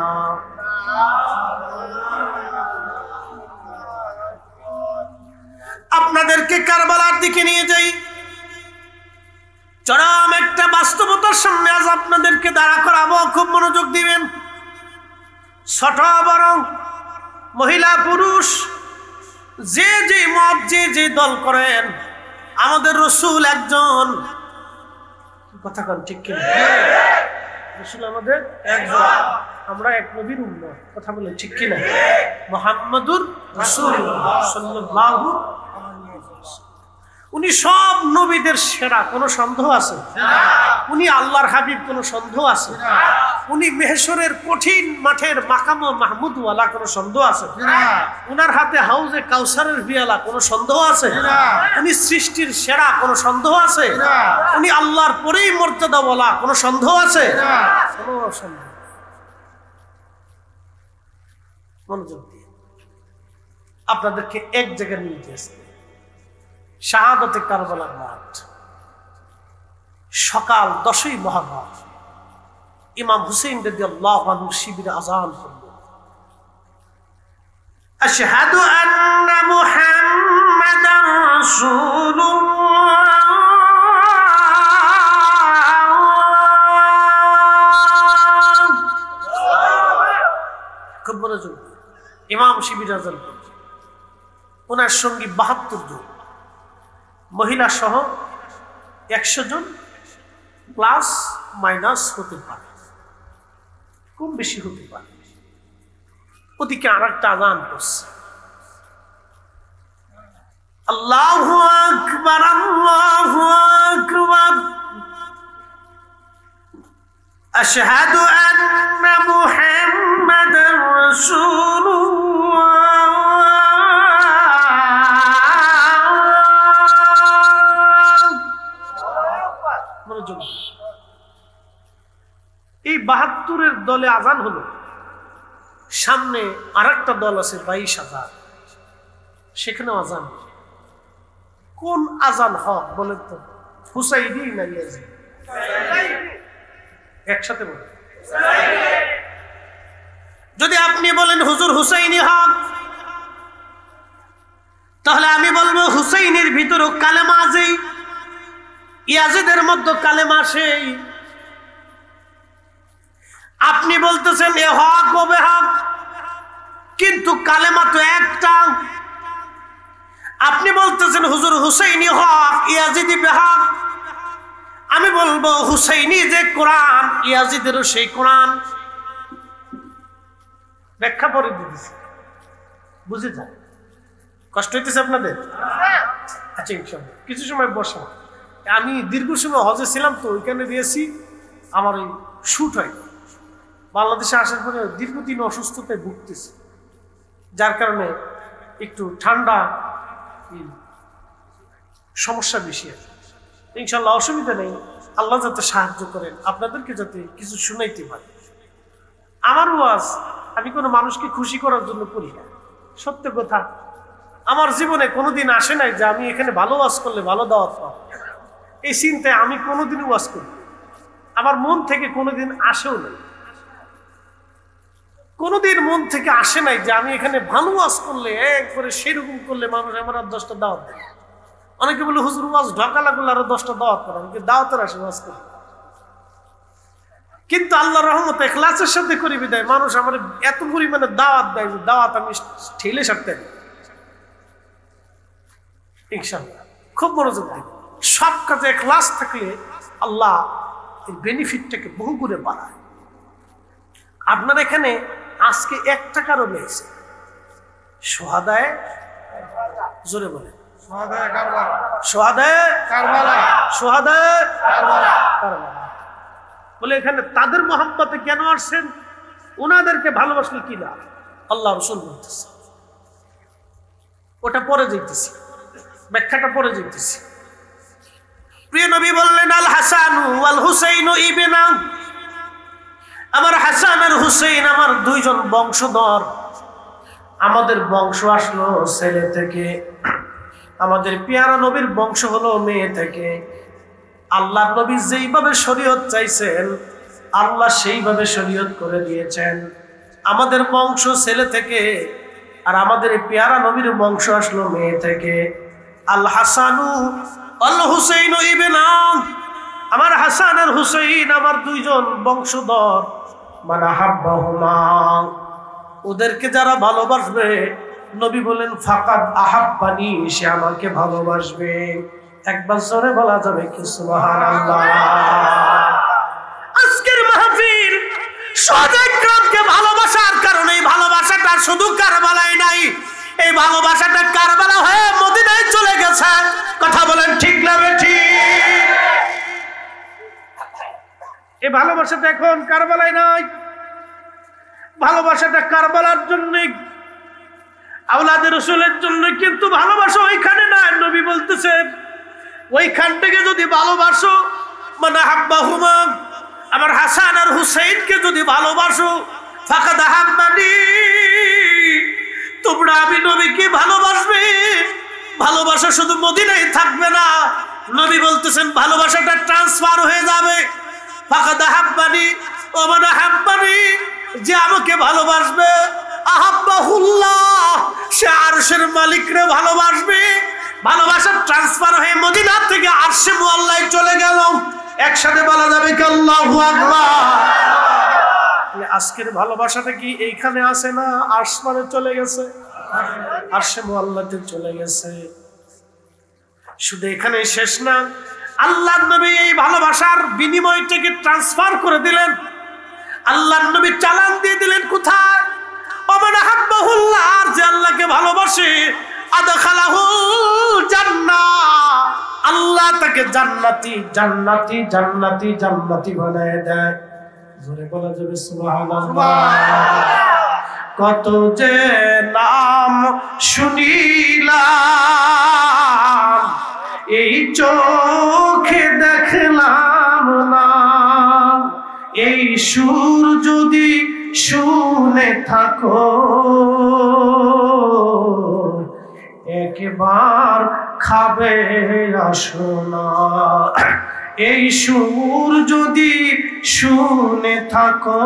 আপনাদেরকে কারবালার দিকে নিয়ে যাই। চরম একটা বাস্তবতার সামনে আজ আপনাদেরকে দাঁড়া করাবো, খুব মনোযোগ দিবেন। ছোট বড়, মহিলা পুরুষ, যে যে মত যে দল করেন, আমাদের রাসূল একজন। কথা কোন ঠিক কি? রাসূল আমাদের একজন, আমরা এক নবীর উম্মত। কথা বলেন ঠিক কি না? মুহাম্মাদুর রাসূলুল্লাহ সাল্লাল্লাহু আলাইহি ওয়াসাল্লাম, উনি সব নবীদের সেরা, কোনো সন্দেহ আছে? উনি আল্লাহর হাবিব, কোনো সন্দেহ আছে? উনি মেহশরের কঠিন মাঠের মাকাম মাহমুদ ওয়ালা, কোনো সন্দেহ আছে? উনার হাতে হাউজে কাউসারের পিয়ালা, কোনো সন্দেহ আছে? উনি সৃষ্টির সেরা, কোনো সন্দেহ আছে? উনি আল্লাহর পরেই মর্যাদা ওয়ালা, কোনো সন্দেহ আছে? কোনো সন্দেহ। মনোযোগ দিয়ে আপনাদেরকে এক জায়গায় নিতে আসছে, শাহাদাতে কারবালার মাঠ। সকাল 10ই মুহররম ইমাম হুসাইন রাদিয়াল্লাহু আনহু শিবিরে আযান করলেন, আশহাদু আন্না মুহাম্মাদার রাসূলুল্লাহ। খুব মনোযোগ, ইমাম শিবিরে আযান করলেন। ওনার সঙ্গী 72 জন, মহিলা সহ 100 জন, প্লাস মাইনাস হতে পারে, কম বেশি হতে পারে। ওদিকে আর একটা আযান করছে, আল্লাহু আকবার, আল্লাহু আকবার, আশহাদু আন্না মুহাম্মাদার রাসূলুল্লাহ। এই 72-এর দলে আজান হলো, সামনে আরেকটা দল আছে 22,000, সেখানেও আজান। কোন আজান হক বলেন তো? হুসাইনি না ইয়াজিদি? একসাথে বলেন। যদি আপনি বলেন হুজুর হুসাইনি হক, তাহলে আমি বলবো হুসাইনের ভিতরেও কালেমা আছে, ইয়াজিদের মধ্যে কালেমা সেই। আপনি বলতেছেন এ হক ও বেহক, কিন্তু কালেমা তো একটা। আপনি বলতেছেন হুজুর হুসাইনি হক, ইয়াজিদি বেহক। আমি বলবো হুসাইনি যে কোরআন, ইয়াজিদেরও সেই কোরআন। ব্যাখ্যা পরে দিতেছি, বুঝে যান। কষ্ট হইতেছে আপনাদের? আচ্ছা ইনশাআল্লাহ কিছু সময় বসা। আমি দীর্ঘ সময় হজে ছিলাম তো ওইখানে দিয়েছি, আমার ওই শুট হয়। বাংলাদেশে আসার পরে দীর্ঘদিন অসুস্থতায় ভুগতেছি, যার কারণে একটু ঠান্ডা সমস্যা বেশি আছে। ইনশাল্লাহ অসুবিধা নেই, আল্লাহ যাতে সাহায্য করেন, আপনাদেরকে যাতে কিছু শুনাইতে পারে। আমার ওয়াজ আমি কোনো মানুষকে খুশি করার জন্য করি না, সত্য কথা। আমার জীবনে কোনোদিন আসে নাই যে আমি এখানে ভালো ওয়াজ করলে ভালো দাওয়াত পাবো, এই চিন্তায় আমি কোনোদিন ওয়াজ করি। আমার মন থেকে কোনোদিন আসেও নাই, কোনোদিন মন থেকে আসে নাই যে আমি এখানে ভালো ওয়াজ করলে একবারে সেরকম করলে মানুষ আমার আর 10টা দাওয়াত দেয়। অনেকে বলে হুজুর ওয়াজ ঢাকা লাগলে আরো 10টা দাওয়াত করে, আমাকে দাওয়াতের আসে ওয়াজ করে। কিন্তু আল্লাহর রহমতে ইখলাসের সাথে করি বিদায় মানুষ আমার এত পরিমাণে দাওয়াত দেয় যে দাওয়াত আমি ঠেলে সারতে পারি। ইনশাআল্লাহ খুব মনোযোগ দিই। সব কাজে ইখলাস থাকলে আল্লাহ এই বেনিফিটটাকে বহু গুণে বাড়ায়। আপনার এখানে আজকে 1 টাকারও নেই, সোহাদায়ে জোরে বলে বলে এখানে তাদের মহব্বতে কেন আসছেন, ওনাদেরকে ভালোবাসলে কি লাভ, আল্লাহ রাসূল বলতেছে। ওটা পরে যেতেছি, ব্যাখ্যাটা পরে যেতেছি। প্রিয় নবী বললেন আল হাসান ওয়াল হুসাইন ইবনা, আমার হাসান আর হুসাইন আমার 2 জন বংশধর। আমাদের বংশ আসলো ছেলে থেকে, আমাদের পেয়ারা নবীর বংশ হলো মেয়ে থেকে। আল্লাহ নবী যেইভাবে শরীয়ত চাইছেন আল্লাহ সেইভাবে শরীয়ত করে দিয়েছেন। আমাদের বংশ ছেলে থেকে, আর আমাদের পেয়ারা নবীর বংশ আসলো মেয়ে থেকে। আল হাসানু আল হুসাইন ইবনা, আমার হাসান আর হুসাইন আমার 2 জন বংশধর। মানে হাব্বাহুমা, ওদেরকে যারা ভালোবাসবে, নবী বলেন ফাকাদ আহাব্বানি, সে আমাকে ভালোবাসবে। একবার জোরে বলা যাবে কি সুবহানাল্লাহ। আজকের মাহফিল সাহাবায়ে ভালোবাসার কারণে, এই ভালোবাসাটা শুধু কারবালায় নাই, এই ভালোবাসাটা কারবালা হয়ে মদিনায় চলে গেছে। কথা বলেন ঠিক না বেঠিক? এই ভালোবাসাটা এখন কারবালায় নাই, ভালোবাসাটা কারবালার জন্য, আওলাদের রাসূলের জন্য। কিন্তু ভালোবাসা ওইখানে না, নবী বলতেছেন ওইখান থেকে যদি ভালোবাসো, মানে হাব্বাহুমা, আমার হাসান আর হুসাইনকে যদি ভালোবাসো, ফাকাদ আহাব্বানি, তোমরা আমি নবীকে ভালোবাসবে। ভালোবাসা শুধু মদিনায় থাকবে না, নবী বলতেছেন ভালোবাসাটা ট্রান্সফার হয়ে যাবে। ফাকাদ আহাব্বানি ও মান আহাব্বানি, যে আমাকে ভালোবাসবে, আহাব্বাহুল্লাহ, সে আরশের মালিকরে ভালোবাসবে। ভালোবাসা ট্রান্সফার হয়ে মদিনা থেকে আরশে মুআল্লায় চলে গেল। একসাথে বলা যাবে কি আল্লাহু আকবার। আজকের ভালোবাসাটা কি এইখানে আছে না আসমানে চলে গেছে, আরশে মুআল্লাতে চলে গেছে। শুধু এখানে শেষ না, আল্লাহর নবী এই ভালোবাসার বিনিময়টাকে ট্রান্সফার করে দিলেন। আল্লাহর নবী চালান দিয়ে দিলেন কোথায়? ওমান আহাব্বাহুল্লাহ, যে আল্লাহকে ভালোবাসে, আদখালাহুল জান্নাহ, আল্লাহ তাকে জান্নাতি জান্নাতি জান্নাতি জান্নাতি বানায় দেয়। জোরে বলা যাবে সুবহানাল্লাহ। কত যে নাম শুনিলাম, এই চোখে দেখলাম না। এই সুর যদি শুনে থাকো, একবার খাবে আসো না। এই সুর যদি শুনে থাকো,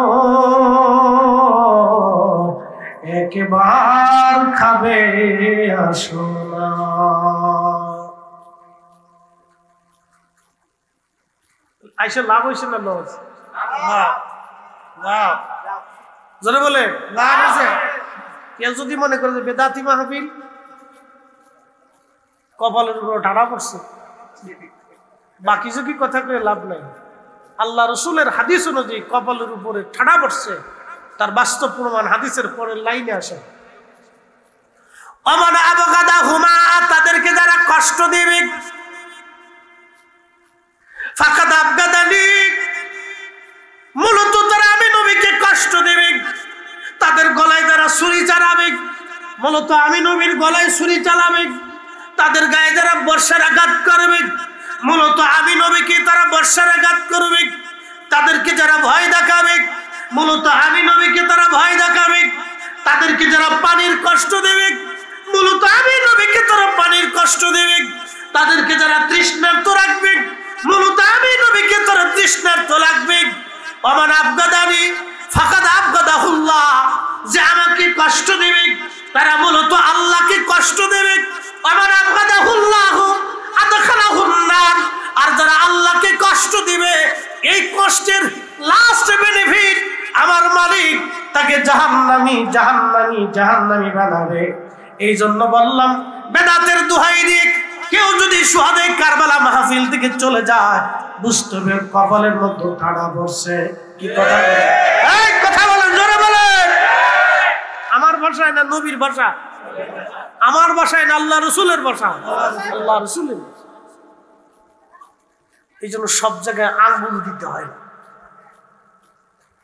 একবার খাবে আসো না। আইসা লাভ হয়েছে না লস? জোরে বলে লাভ হয়েছে। কেউ যদি মনে করে যে বেদাতি মাহফিল, কপালের উপর ঠাড়া পড়ছে, বাকি যদি কথা কয়ে লাভ নাই। আল্লাহ রসুলের হাদিস অনুযায়ী কপালের উপরে ঠাড়া পড়ছে, তার বাস্তব প্রমাণ হাদিসের পরের লাইনে আসে। অমান আবগাদাহুমা, তাদেরকে যারা কষ্ট দেবে, ফাকাদ আবগাদানি, মূলত তারা আমি নবীকে কষ্ট দেবে। তাদের গলায় যারা ছুরি চালাবে, মূলত আমি নবীর গলায় ছুরি চালাবে। তাদের গায়ে যারা বর্ষার আঘাত করবে, মূলত আমি নবীকে তারা বর্ষার আঘাত করবে। তাদেরকে যারা ভয় দেখাবে, মূলত আমি নবীকে তারা ভয় দেখাবে। তাদেরকে যারা পানির কষ্ট দেবে, মূলত আমি নবীকে তারা পানির কষ্ট দেবে। তাদেরকে যারা তৃষ্ণার্ত রাখবে, মূলত আমি নবীকে তারা তৃষ্ণার্ত রাখবে। ওমান আবগাদানি ফাকাদ আবগাদাহুল্লাহ, যে আমাকে কষ্ট দেবে তারা মূলত আল্লাহকে কষ্ট দেবে। ওমান আবগাদাহুল্লাহ আদখালাহুন নার, আর যারা আল্লাহকে কষ্ট দিবে এই কষ্টের লাস্ট বেনিফিট আমার মালিক তাকে জাহান্নামী জাহান্নামী জাহান্নামী বানাবে। এই জন্য বললাম বেদাতের দোহাই দিয়ে কেউ যদি সুহাদে কারবালা মাহফিল থেকে চলে যায়, বুঝতে হবে কপালের মধ্যে ঠাড়া পড়ছে। কি কথা বলে? এই কথা বলেন, জোরে বলেন। আমার ভাষায় না নবীর ভাষা, আমার ভাষায় না আল্লাহ রসুলের ভাষা, আল্লাহ রসুলের। এই জন্য সব জায়গায় আঙ্গুল দিতে হয় না,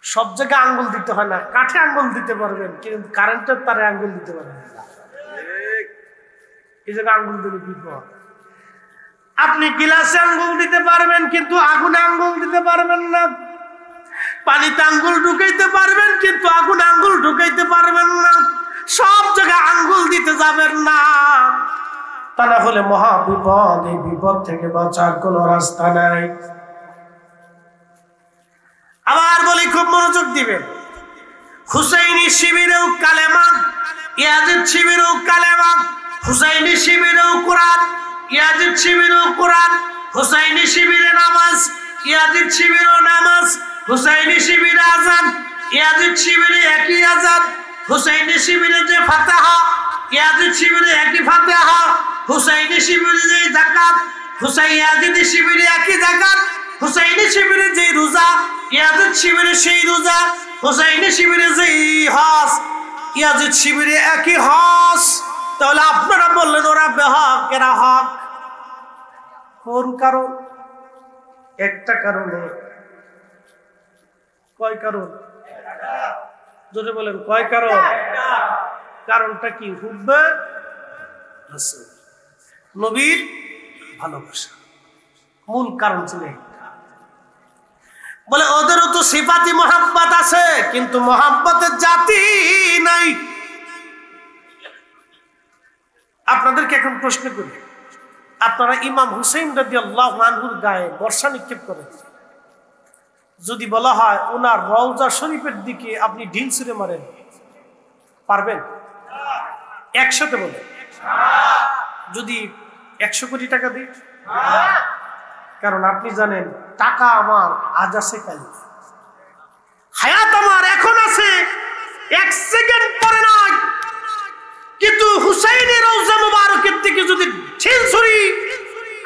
সব জায়গায় আঙ্গুল দিতে হয় না। কাঠে আঙ্গুল দিতে পারবেন কিন্তু কারেন্টের তারে আঙ্গুল দিতে পারবেন না। এই জায়গায় আঙ্গুল দিলে বিপদ। আপনি গিলাসে আঙ্গুল দিতে পারবেন কিন্তু আগুনে আঙ্গুল দিতে পারবেন না। পানিতে আঙ্গুল ঢুকাইতে পারবেন কিন্তু আগুনে আঙ্গুল ঢুকাইতে পারবেন না। সব জায়গায় আঙ্গুল দিতে যাবেন না, তা না হলে মহা বিপদ। এই বিপদ থেকে বাঁচার কোনো রাস্তা নাই। আবার বলি, খুব মনোযোগ দিবেন। হুসাইনি শিবিরেও কালেমা, ইয়াজিদ শিবিরেও কালেমা। হুসাইনি শিবিরেও কোরআন, ইয়াজিদ শিবিরেও কোরআন। হুসাইনি শিবিরে নামাজ, ইয়াজিদ শিবিরেও নামাজ। হুসাইনি শিবিরে আযান, ইয়াজিদ শিবিরে একই আযান। হুসাইনি শিবিরে যে ফাতিহা, ইয়াজিদ শিবিরে একই ফাতিহা। হুসাইনি শিবিরে যে যাকাত, ইয়াজিদ শিবিরে একই যাকাত। হুসাইনি শিবিরে যে রোজা, ইয়াজিদ শিবিরে সেই রোজা। হুসাইনি শিবিরে যে হজ, ইয়াজিদ শিবিরে একই হজ। তাহলে আপনারা বললেন ওরা বেহক, এরা হক। কোন কারণ? একটা কারণে। কয় কারণ? যদি বলেন কয় কারণ? কারণটা কি? হুব্বে রাসূল, নবীর ভালোবাসা। মূল কারণ ছিল বলে ওদেরও তো সিফাতি মোহাব্বত আছে কিন্তু মোহাব্বতের জাতি নাই। আপনাদেরকে এখন প্রশ্ন করি, আপনারা ইমাম হুসাইন রাদিয়াল্লাহু আনহুর গায়ে বর্ষা নিক্ষেপ করেন, যদি বলা হয় ওনার রওজা শরীফের দিকে আপনি ঢিল ছুঁড়ে মারেন, পারবেন? একসাথে বলেন। যদি 100 কোটি টাকা দিই? কারণ আপনি জানেন টাকা আমার আজ আছে কাল, হায়াত আমার এখন আছে, 1 সেকেন্ড পরে নয়। কিন্তু হুসাইনের রওজা মুবারকের দিকে যদি ঢিল ছুঁড়ি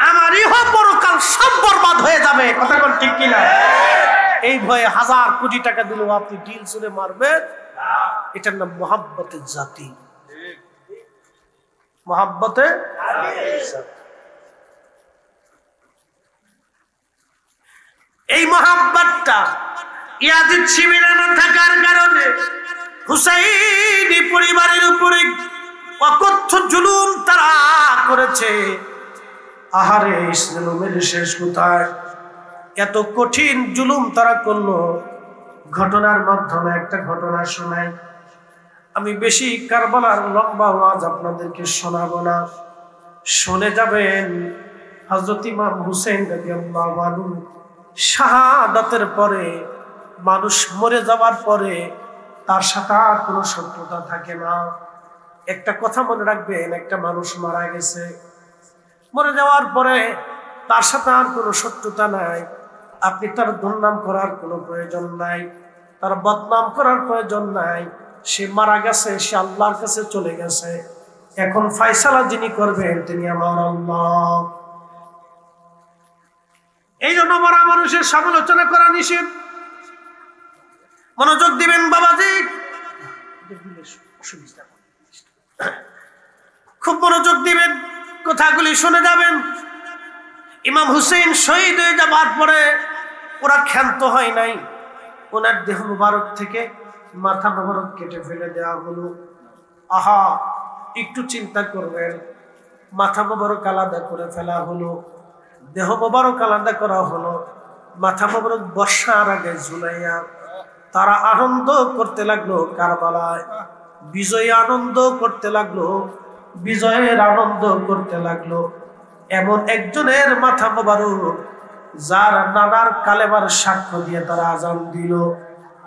আমার ইহ পরকাল সব বরবাদ হয়ে যাবে। কথা কোন ঠিক কিনা? এই ভয়ে 1000 কোটি টাকা দিলেও আপনি ঢিল ছুঁড়ে মারবেন। এটার নাম মোহাব্বতের জাতি। মোহাব্বতে এই মোহাব্বতটা ইয়াজিদ শিবিরে না থাকার কারণে হুসাইনি পরিবারের উপরে অকথ্য জুলুম তারা করেছে। আহারে ইসলামের শেষ কোথায়? এত কঠিন জুলুম তারা করলো। ঘটনার মাধ্যমে একটা ঘটনা শোনাই। আমি বেশি কারবালার লম্বা ওয়াজ আপনাদেরকে শোনাবো না, শুনে যাবেন। হযরত ইমাম হুসাইন রাদিয়াল্লাহু আনহু শাহাদাতের পরে, মানুষ মরে যাওয়ার পরে তার সাথে আর কোনো শত্রুতা থাকে না। একটা কথা মনে রাখবেন, একটা মানুষ মারা গেছে, মরে যাওয়ার পরে তার সাথে আর কোনো শত্রুতা নাই। আপনি তার দুর্নাম করার কোনো প্রয়োজন নাই, তার বদনাম করার প্রয়োজন নাই। সে মারা গেছে, সে আল্লাহর কাছে চলে গেছে। এখন ফয়সালা যিনি করবেন তিনি আমার আল্লাহ। এই জন্য মরা মানুষের সমালোচনা করা নিষেধ। মনোযোগ দিবেন বাবাজি। অসুবিধা। খুব মনোযোগ দিবেন, কথাগুলি শুনে যাবেন। ইমাম হুসেন শহীদ হয়ে যাবার পরে ওরা ক্ষান্ত হয় নাই, ওনার দেহ মুবারক থেকে মাথা মুবারক কেটে ফেলে দেওয়া হলো। আহা, একটু চিন্তা করবেন, মাথা মুবারক আলাদা করে ফেলা হলো, দেহ মুবারক আলাদা করা হলো, মাথা মুবারক বর্ষার আগে ঝুলাইয়া তারা আনন্দ করতে লাগলো। কারবালায় বিজয় আনন্দ করতে লাগলো, বিজয়ের আনন্দ করতে লাগলো। এমন একজনের মাথা মোবারক যার নানার কালেমার সাক্ষ্য দিয়ে তারা আজান দিল,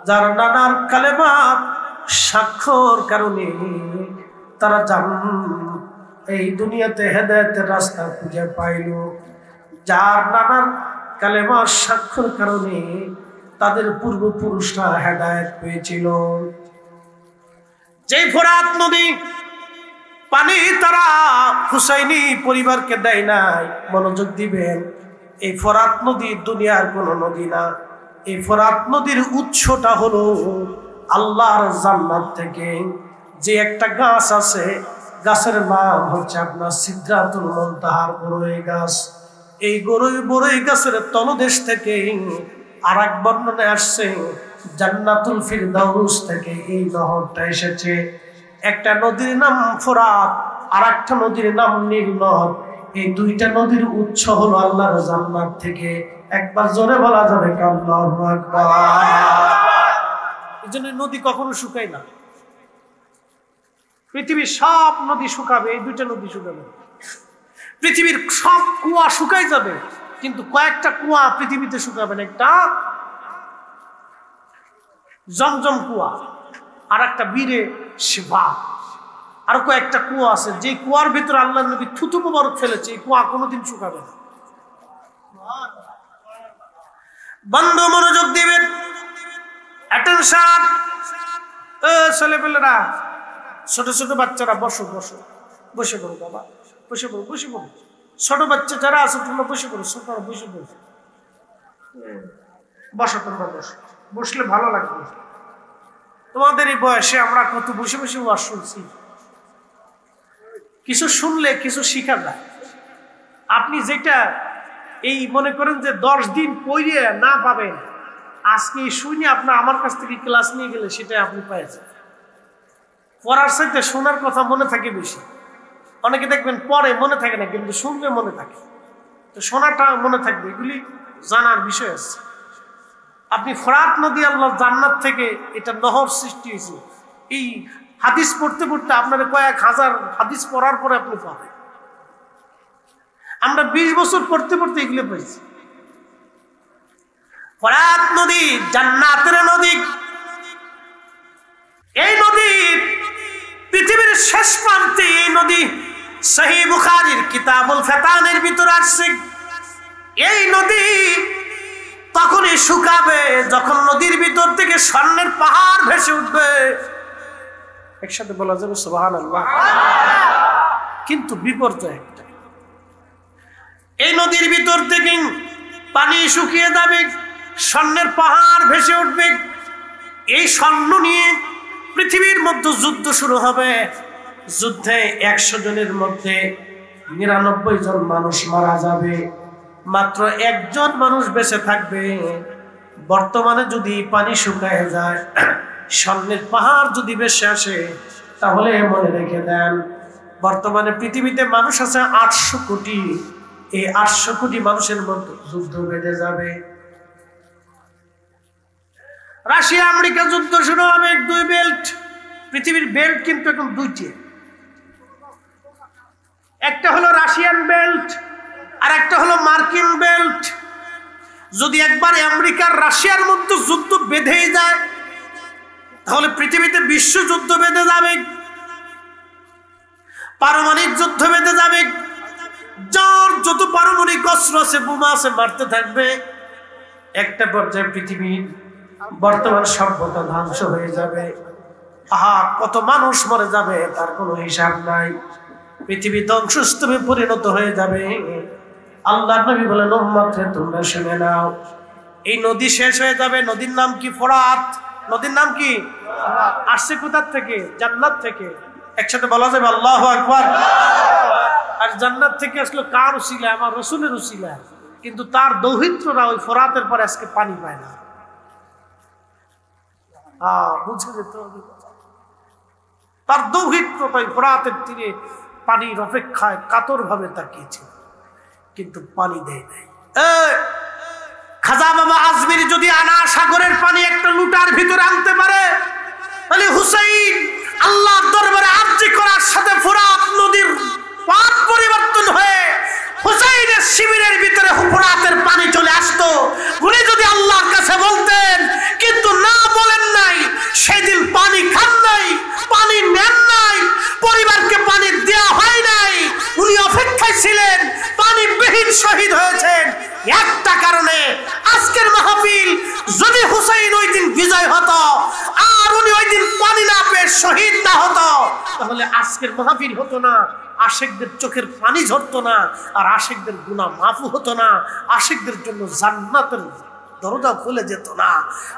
যার নানার কালেমার সাক্ষ্যর কারণে তারা এই দুনিয়াতে হেদায়েতের রাস্তা খুঁজে পাইল, যার নানার কালেমার সাক্ষ্যর কারণে তাদের পূর্বপুরুষরা হেদায়েত পেয়েছিল। যে ফোরাত নদী পানি তারা হুসাইনি পরিবারকে দেয় নাই, মনোযোগ দিবেন, এই ফোরাত নদী দুনিয়ার কোন নদী না। এই ফোরাত নদীর উৎসটা হলো আল্লাহর জান্নাত থেকে যে একটা গাছ আছে, গাছের নাম হচ্ছে আপনার সিদরাতুল মুনতাহার বড়ই গাছ। এই বড়ই গাছের তলদেশ থেকে আর এক বর্ণনায় আসছে জান্নাতুল ফিরদাউস থেকে এই নহরটা এসেছে। একটা নদীর নাম ফোরাত, আর একটা নদীর নাম নীল নদ। এই দুইটা নদীর উৎস হলো আল্লাহর জান্নাত থেকে। একবার জোরে বলা যাবে আল্লাহু আকবার। এজন্য নদী কখনো শুকায় না। পৃথিবীর সব নদী শুকাবে, এই দুইটা নদী শুকাবে। পৃথিবীর সব কুয়া শুকাই যাবে, কিন্তু কয়েকটা কুয়া পৃথিবীতে শুকাবে না। একটা জমজম কুয়া, আর একটা বীরে শিবা, আর কয়েকটা কুয়া আছে যে কুয়ার ভিতরে আল্লাহ নবী থুতু মুবারক ফেলেছে। এই কুয়া কোনোদিন শুকাবে না। বন্ধ, মনোযোগ দিবেন, অ্যাটেনশন। ছেলেপেলেরা, ছোট ছোট বাচ্চারা বসো বসো, বসে পড়ো বাবা, বসে পড়ো, বসে পড়ো। ছোট বাচ্চা যারা আছে তোমরা বসে পড়ো, ছোটরা বসে পড়ো, বসো তোমরা বসো, বসলে ভালো লাগবে। তোমাদের এই বয়সে আমরা কত বসে বসে ওয়াজ শুনছি, কিছু শুনলে কিছু শিখা যায়। আপনি যেটা এই মনে করেন যে 10 দিন পড়ে না পাবেন, আজকে শুনে আপনার আমার কাছ থেকে ক্লাস নিয়ে গেলে সেটা আপনি পাইছেন। পড়ার সাথে শোনার কথা মনে থাকে বেশি। অনেকে দেখবেন পড়ে মনে থাকে না, কিন্তু শুনবে মনে থাকে। তো শোনাটা মনে থাকবে, এগুলি জানার বিষয় আছে। আপনি ফোরাত নদী আল্লাহর জান্নাত থেকে এটা নহর সৃষ্টি হয়েছে, এই হাদিস পড়তে পড়তে আপনার কয়েক হাজার হাদিস পড়ার পরে আপনি পাবেন। আমরা 20 বছর পড়তে পড়তে এগুলো পেয়েছি। ফোরাত নদী জান্নাতের নদী। এই নদী পৃথিবীর শেষ প্রান্তে, এই নদী সহিহ বুখারীর কিতাবুল ফিতানের ভিতর আসছে। এই নদী তখনই শুকাবে যখন নদীর ভিতর থেকে স্বর্ণের পাহাড় ভেসে উঠবে। একসাথে বলা যাবে সুবহানাল্লাহ। কিন্তু বিপর্যয় একটা, এই নদীর ভিতর থেকে পানি শুকিয়ে যাবে, স্বর্ণের পাহাড় ভেসে উঠবে। এই স্বর্ণ নিয়ে পৃথিবীর মধ্যে যুদ্ধ শুরু হবে। যুদ্ধে 100 জনের মধ্যে 99 জন মানুষ মারা যাবে, মাত্র 1 জন মানুষ বেঁচে থাকবে। বর্তমানে যদি পানি শুকায় যায়, স্বর্ণের পাহাড় যদি ভেসে আসে, তাহলে মনে রেখে দেন বর্তমানে পৃথিবীতে মানুষ আছে 800 কোটি। এই 800 কোটি মানুষের মধ্যে যুদ্ধ বেঁধে যাবে। রাশিয়া আমেরিকা যুদ্ধ শুরু হবে। 2 বেল্ট, পৃথিবীর বেল্ট কিন্তু এখন 2টি। একটা হলো রাশিয়ান বেল্ট, আর একটা হলো মার্কিন বেল্ট। যদি একবার আমেরিকার রাশিয়ার মধ্যে যুদ্ধ বেঁধেই যায়, তাহলে পৃথিবীতে বিশ্বযুদ্ধ বেঁধে যাবে, পারমাণবিক যুদ্ধ বেঁধে যাবে। যার যত পারমাণবিক অস্ত্র আছে, বোমা আছে, মারতে থাকবে। একটা পর্যায়ে পৃথিবীর বর্তমান সভ্যতা ধ্বংস হয়ে যাবে। আহা, কত মানুষ মরে যাবে তার কোনো হিসাব নাই। পৃথিবী ধ্বংসস্তূপে পরিণত হয়ে যাবে। আল্লাহর নবী বলেন, উম্মত রে তোমরা শুনে নাও, এই নদী শেষ হয়ে যাবে। নদীর নাম কি? ফোরাত। নদীর নাম কি? আসছে কোথা থেকে? জান্নাত থেকে। একসাথে বলা যাবে আল্লাহু আকবার। আর জান্নাত থেকে আসলো কার উসিলা? আমার রাসূলের উসিলা। কিন্তু তার দৌহিত্ররা ওই ফোরাতের পরে আজকে পানি পায় না। বুঝে যেতে হবে, তার দৌহিত্রটাই ফোরাতের তীরে পানির অপেক্ষায় কাতর ভাবে তাকিয়েছিল, কিন্তু পানি দেয় নাই। খাজা বাবা আজমির যদি আনা সাগরের পানি একটা লুটার ভিতরে আনতে পারে, তাহলে হুসাইন আল্লাহর দরবারে আরজি করার সাথে ফোরাত নদীর পথ পরিবর্তন হয়ে হুসাইনের শিবিরের ভিতরে ফোরাতের পানি চলে আসতো। উনি যদি আল্লাহর কাছে বলতেন, কিন্তু না বলেন নাই, সেদিন পানি খান নাই, পানি নেন নাই, পরিবারকে পানি দেওয়া হয় নাই, উনি অপেক্ষায় ছিলেন, পানি বিহীন শহীদ হয়েছেন একটা কারণে। আজকের মাহফিল যদি হুসাইন ওই দিন বিজয় হতো আর উনি ওই দিন পানি না পেয়ে শহীদ না হতো, তাহলে আজকের মাহফিল হতো না, আশিকদের চোখের পানি ঝরতো না, আর আশিকদের গুনাহ মাফু হতো না, আশিকদের জন্য জান্নাতের দরজা খুলে যেত না।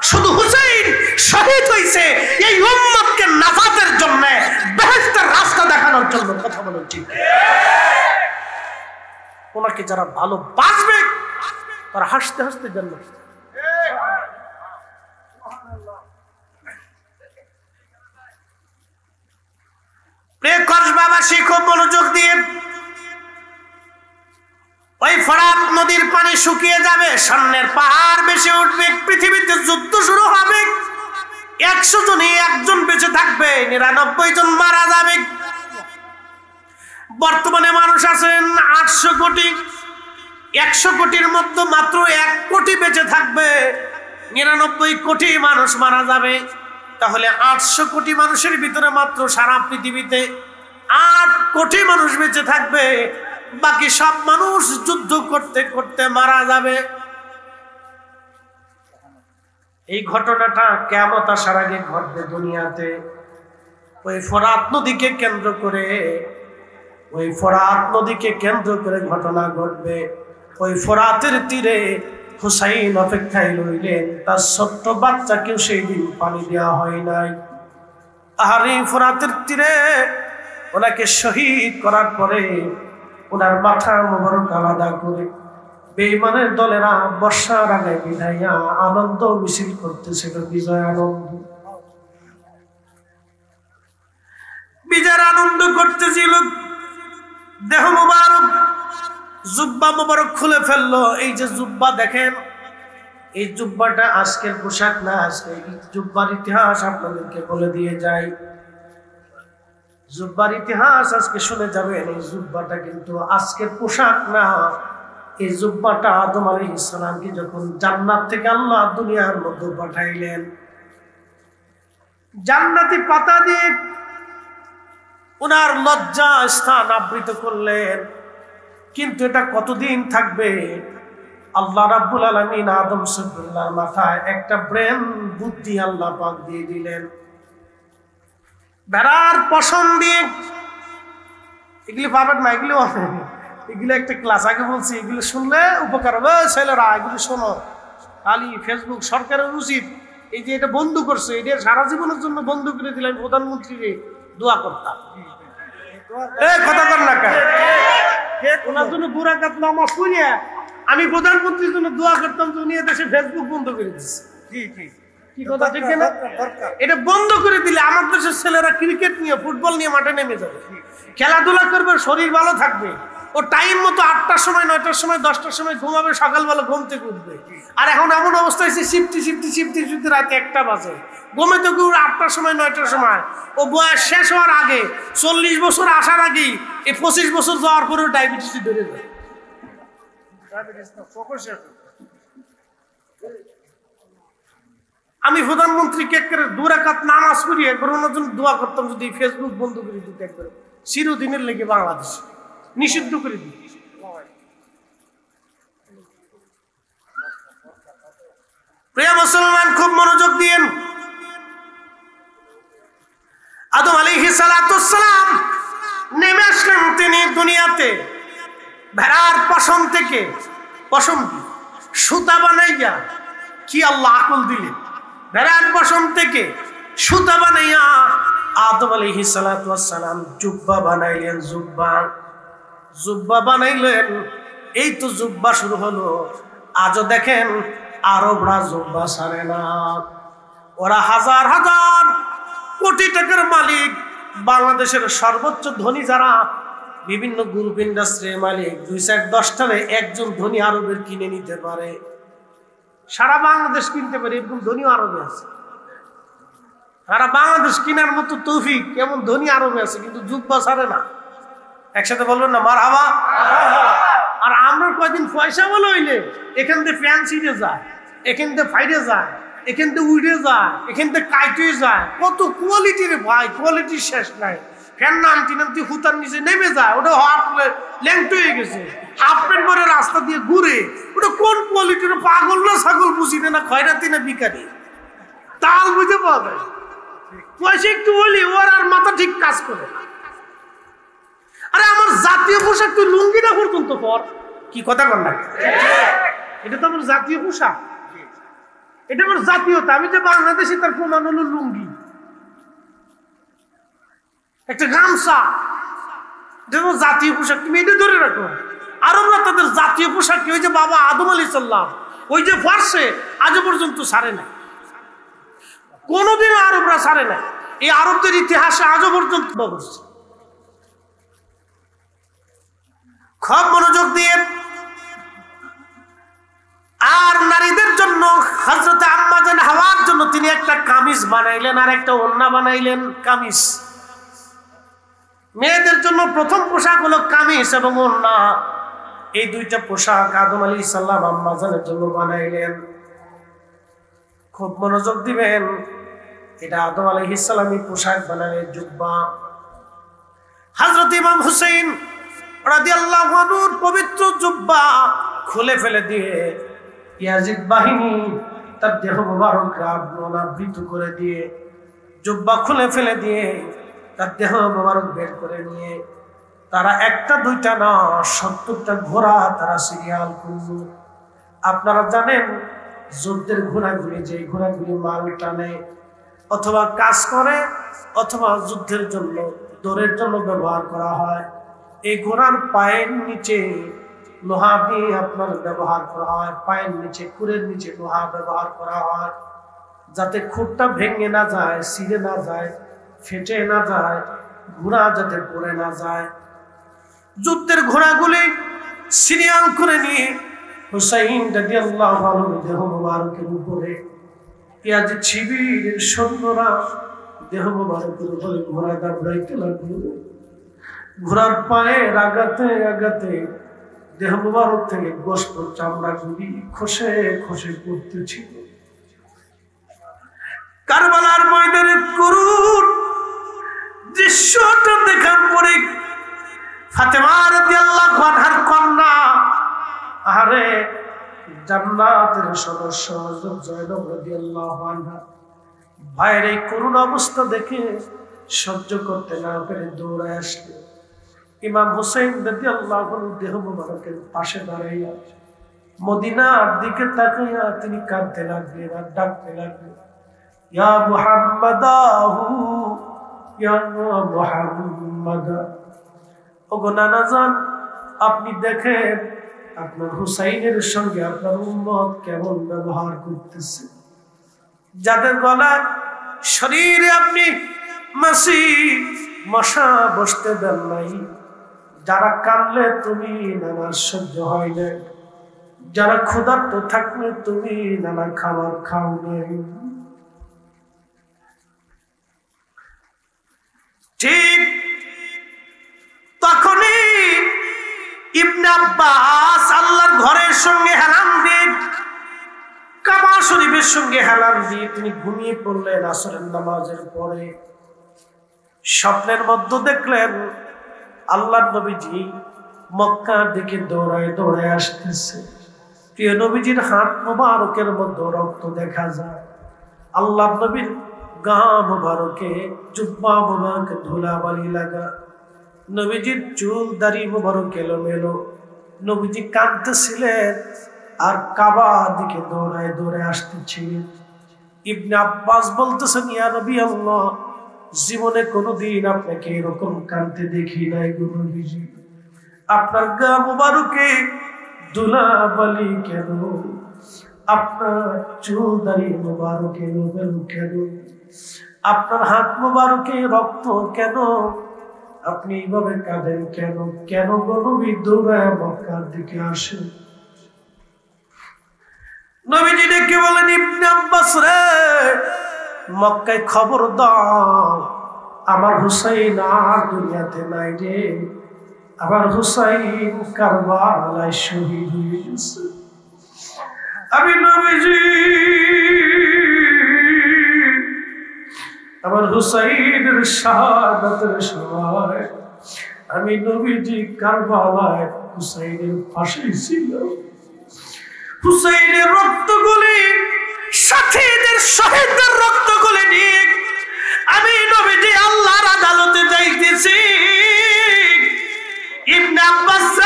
শুধু হুসাইন শহীদ হয়েছে এই উম্মতকে নাজাতের জন্য, বেহেশতের রাস্তা দেখানোর জন্য। কথা বলুন ঠিক? ওনাকে যারা ভালো বাঁচবে তারা হাসতে হাসতে জান্নাত। প্রিয় কসবাবাসী, খুব মনোযোগ দিয়ে, ওই ফোরাত নদীর পানি শুকিয়ে যাবে, সামনের পাহাড় বেশি উঠবে, পৃথিবীতে যুদ্ধ শুরু হবে, 100 জনই একজন বেঁচে থাকবে, 99 জন মারা যাবে। বর্তমানে মানুষ আছেন 800 কোটি, 100 কোটির মধ্যে মাত্র 1 কোটি বেঁচে থাকবে, 99 কোটি মানুষ মারা যাবে। তাহলে 800 কোটি মানুষের ভিতরে মাত্র সারা পৃথিবীতে 8 কোটি মানুষ বেঁচে থাকবে, বাকি সব মানুষ যুদ্ধ করতে করতে মারা যাবে। এই ঘটনাটা কিয়ামত আসার আগে ঘটবে দুনিয়াতে। ওই ফোরাত নদীকে কেন্দ্র করে, ওই ফোরাত নদীকে কেন্দ্র করে ঘটনা ঘটবে। ওই ফোরাতের তীরে হুসাইন অপেক্ষায় রইলেন, তার ছোট্ট বাচ্চাকেও সেই দিন পানি দেওয়া হয় নাই। আর এই ফোরাতের তীরে ওনাকে শহীদ করার পরে ওনার মাথা মোবারক আলাদা করে বেঈমানের দলেরা বর্ষার আগে বিদাইয়া আনন্দ মিছিল করতেছিল, বিজয় আনন্দ, বিজয়ের আনন্দ করতেছিল। দেহ মোবারক, জুব্বা মোবারক খুলে ফেললো। এই যে জুব্বা দেখেন, এই জুব্বাটা আজকের পোশাক না, আজকে এই জুব্বার ইতিহাস আপনাদেরকে বলে দিয়ে যাই। জুব্বার ইতিহাস আজকে শুনে যাবেন। এই জুব্বাটা কিন্তু আজকের পোশাক না। এই জুব্বাটা আদম আলাইহিস সালামকে যখন জান্নাত থেকে আল্লাহ দুনিয়ার মধ্যে পাঠাইলেন, জান্নাতি পাতা দিয়ে ওনার লজ্জা স্থান আবৃত করলেন। কিন্তু এটা কতদিন থাকবে? আল্লাহ রাব্বুল আলামিন আদম সুবহানাল্লাহর মাথায় একটা ব্রেন বুদ্ধি আল্লাহ পাক দিয়ে দিলেন। বেড়ার পশম দিয়ে, এগুলি পাবেন না, এগুলো একটা ক্লাস আগে বলছি, এগুলো শুনলে উপকার হবে। ছেলেরা এগুলো শোনো, খালি ফেসবুক সরকারের উচিত এই যে এটা বন্ধ করছে, এটা সারা জীবনের জন্য বন্ধ করে দিলেন। প্রধানমন্ত্রীকে দোয়া করতাম, কথা কর না কেন, ওনার জন্য 2 রাকাত নামাজ পড়িয়া আমি প্রধানমন্ত্রীর জন্য দোয়া করতাম যে উনি দেশে ফেসবুক বন্ধ করে দিচ্ছে। কি কথা ঠিক না? এটা বন্ধ করে দিলে আমার দেশের ছেলেরা ক্রিকেট নিয়ে, ফুটবল নিয়ে মাঠে নেমে যাবে, খেলাধুলা করবে, শরীর ভালো থাকবে। ও টাইম মতো 8টার সময়, 9টার সময়, 10টার সময় ঘুমাবে, সকালবেলা ঘুম থেকে উঠবে। আর এখন এমন অবস্থা হয়েছে, শিফটি রাতে 1টা বাজে, ঘুমে তো 8টার সময়, 9টার সময়। ও বয়স শেষ হওয়ার আগে, 40 বছর আসার আগেই, এই 25 বছর যাওয়ার পরেও ডায়াবেটিস ধরে যায়। আমি প্রধানমন্ত্রীকে একবারে 2 রাকাত নামাজ পড়িয়ে করোনার জন্য দোয়া করতাম, যদি ফেসবুক বন্ধ করে দিতে একবারে চিরদিনের লেগে বাংলাদেশ নিষিদ্ধ করে দিই। প্রিয় মুসলমান, খুব মনোযোগ দিয়েন। আদম আলাইহিস সালাতুস সালাম নেমে আসলেন তিনি দুনিয়াতে ভেড়ার পশম থেকে, পশম সুতা বানাইয়া। কি আল্লাহ আকল দিলেন! ভেড়ার পশম থেকে সুতা বানাইয়া আদম আলাইহিস সালাতু ওয়াস সালাম জুব্বা বানাইলেন। জুব্বা বানাইলেন। এই তো জুব্বা শুরু হলো। আজও দেখেন আরবরা জুব্বা ছাড়ে না। ওরা হাজার হাজার কোটি টাকার মালিক। বাংলাদেশের সর্বোচ্চ ধনী যারা, বিভিন্ন গ্রুপ ইন্ডাস্ট্রির মালিক, 2-10টারে একজন ধনী আরবের কিনে নিতে পারে। সারা বাংলাদেশ কিনতে পারে, এরকম ধনী আরবে আছে। সারা বাংলাদেশ কেনার মতো তৌফিক এমন ধনী আরবে আছে, কিন্তু জুব্বা ছাড়ে না। একসাথে বলবেন না মারহাবা। আর আমরা কয়দিন পয়সা বলে হইলে এখান থেকে ফ্যান ছিঁড়ে যায়, এখান থেকে ফাইডে যায়, এখান থেকে উড়ে যায়, এখান থেকে কাইটে যায়। কত কোয়ালিটির ভাই, কোয়ালিটির শেষ নাই। ফ্যান নামতি নামতি হুতার নিচে নেমে যায়, ওটা হাফ ল্যাংট হয়ে গেছে। হাফ প্যান্ট পরে রাস্তা দিয়ে ঘুরে, ওটা কোন কোয়ালিটির? পাগল না ছাগল বুঝি না, খয়রাতি না বিকারি, তাল বুঝে পাওয়া যায়। পয়সা একটু বলি ওর আর মাথা ঠিক কাজ করে। আরে আমার জাতীয় পোশাক তুই লুঙ্গি না পর্যন্ত পর, কি কথা বল না? এটা তো আমার জাতীয় পোশাক, এটা আমার জাতীয়তা। আমি যে বাংলাদেশি তার প্রমাণ হলো লুঙ্গি, একটা গামছা, এটা তো জাতীয় পোশাক। তুমি এটা ধরে রাখো। আরবরা তাদের জাতীয় পোশাক ওই যে বাবা আদম আলাইহিস সালাম ওই যে ফার্সে আজও পর্যন্ত ছাড়ে নাই, কোনোদিনও আরবরা ছাড়ে নাই। এই আরবদের ইতিহাসে আজও পর্যন্ত বলছে। খুব মনোযোগ দিয়ে। আর নারীদের জন্য হযরত আম্মা জান হাওয়ার জন্য তিনি একটা কামিজ বানাইলেন আর একটা ওড়না বানাইলেন। কামিজ মেয়েদের জন্য প্রথম পোশাক হলো কামিজ এবং ওড়না। এই দুইটা পোশাক আদম আলাইহিস সালাম আম্মা জানের জন্য বানাইলেন। খুব মনোযোগ দিবেন। এটা আদম আলাইহিস সালামই পোশাক বানালেন, জুব্বা। হযরত ইমাম হুসাইন রাদিয়াল্লাহু আনহুর পবিত্র জুব্বা খুলে ফেলে দিয়ে ইয়াজিদ বাহিনী তার দেহ মোবারক আবৃত করে দিয়ে, জুব্বা খুলে ফেলে দিয়ে তার দেহ মোবারক বের করে নিয়ে তারা একটা দুইটা না 70টা ঘোড়া তারা সিরিয়াল করল। আপনারা জানেন যুদ্ধের ঘোড়াগুলি, যে ঘোড়াগুলি মাল টানে অথবা কাজ করে অথবা যুদ্ধের জন্য দৌড়ের জন্য ব্যবহার করা হয়, এই ঘোড়ার পায়ের নিচে লোহা দিয়ে আপনার ব্যবহার করা হয়। পায়ের নিচে, খুরের নিচে লোহা ব্যবহার করা হয়, যাতে খুরটা ভেঙে না যায়, ছিঁড়ে না যায়, ফেটে না যায়, ঘোড়া যাতে পড়ে না যায়। যুদ্ধের ঘোড়াগুলি সিরিয়াল করে নিয়ে হুসাইন রাদিয়াল্লাহু আনহু দেহ মোবারকের উপরে, ইয়াজিদ শিবিরের সৈন্যরা দেহ মোবারকের উপরে ঘোড়া দাঁড়াইতে লাগলো। ঘোড়ার পায়ে আঘাতে আঘাতে দেহ মোবারক থেকে গোশত চামড়া গুলি খসে খসে পড়তেছিল। কারবালার ময়দানের করুণ দৃশ্যটা দেখার পরে ফাতেমা রাদিয়াল্লাহু আনহার কন্যা, আরে জান্নাতের সদস্য হযরত জয়নব রাদিয়াল্লাহু আনহা ভাইয়ের এই করুণ অবস্থা দেখে সহ্য করতে না পেরে দৌড়ায় আসলে ইমাম হুসাইন রাদিয়াল্লাহু আনহু দেহ মোবারকের পাশে দাঁড়াইয়া মদিনার দিকে তাকাইয়া তিনি কাঁদতে লাগলেন আর ডাকতে লাগলেন, ইয়া মুহাম্মাদাহু ইয়া মুহাম্মাদা। ওগো নানাজান, আপনি দেখেন আপনার হুসাইনের সঙ্গে আপনার উম্মত কেমন ব্যবহার করতেছে। যাদের গলায় শরীরে আপনি মাছি মশা বসতে দেন নাই, যারা কানলে তুমি নানা সহ্য হয় না, যারা ক্ষুধার্ত থাকলে তুমি নানা খাবার খাও নাই। ঠিক তখনই ইবনে আব্বাস আল্লাহর ঘরের সঙ্গে হেলান দিয়ে, কাবা শরীফের সঙ্গে হেলান দিয়ে তিনি ঘুমিয়ে পড়লেন আসরের নামাজের পরে। স্বপ্নের মধ্যে দেখলেন আল্লাহর নবীজি মক্কার দিকে দৌড়ায় দৌড়ায় আসতেছে। প্রিয় নবীজির হাত মোবারকের মধ্যে রক্ত দেখা যায়। আল্লাহর নবীর গা মোবারকে জুব্বা মোবারকে ধুলাবালি লাগা, নবীজির চুল দাড়ি মোবারক এলোমেলো। নবীজি কাঁদতেছিলেন আর কাবা দিকে দৌড়ায় দৌড়ে আসতেছিলেন। ইবনে আব্বাস বলতেছেন, ইয়া নবী আল্লাহ, জীবনে কোনোদিন আপনাকে এরকম কাঁদতে দেখি নাই গো নবীজি। আপনার গা মুবারকে ধুলাবালি কেন, আপনার চুলদারি মুবারকে লোবেলো কেন, আপনার হাত মুবারকে রক্ত কেন, আপনি এইভাবে কাঁদেন কেন? কেন গো নবী দৌড়ায় মক্কার দিকে আসেন? নবীজি ডেকে বলেন, ইবনে আব্বাস রে, মক্কায় খবর দাও, আমার হুসাইন আর দুনিয়াতে নাই রে, আমার হুসাইন কারবালায় শহীদ হয়ে গেছে। আমি নবীজি আমার হুসাইনের শাহাদাতের সময় আমি নবীজি কারবালায় হুসাইনের পাশেই ছিলাম। হুসাইনের রক্তগুলি, সাথীদের শহীদদের রক্তগুলি নিয়ে আমি নবীজি আল্লাহর আদালতে যাইতেছি। ইবনে আব্বাস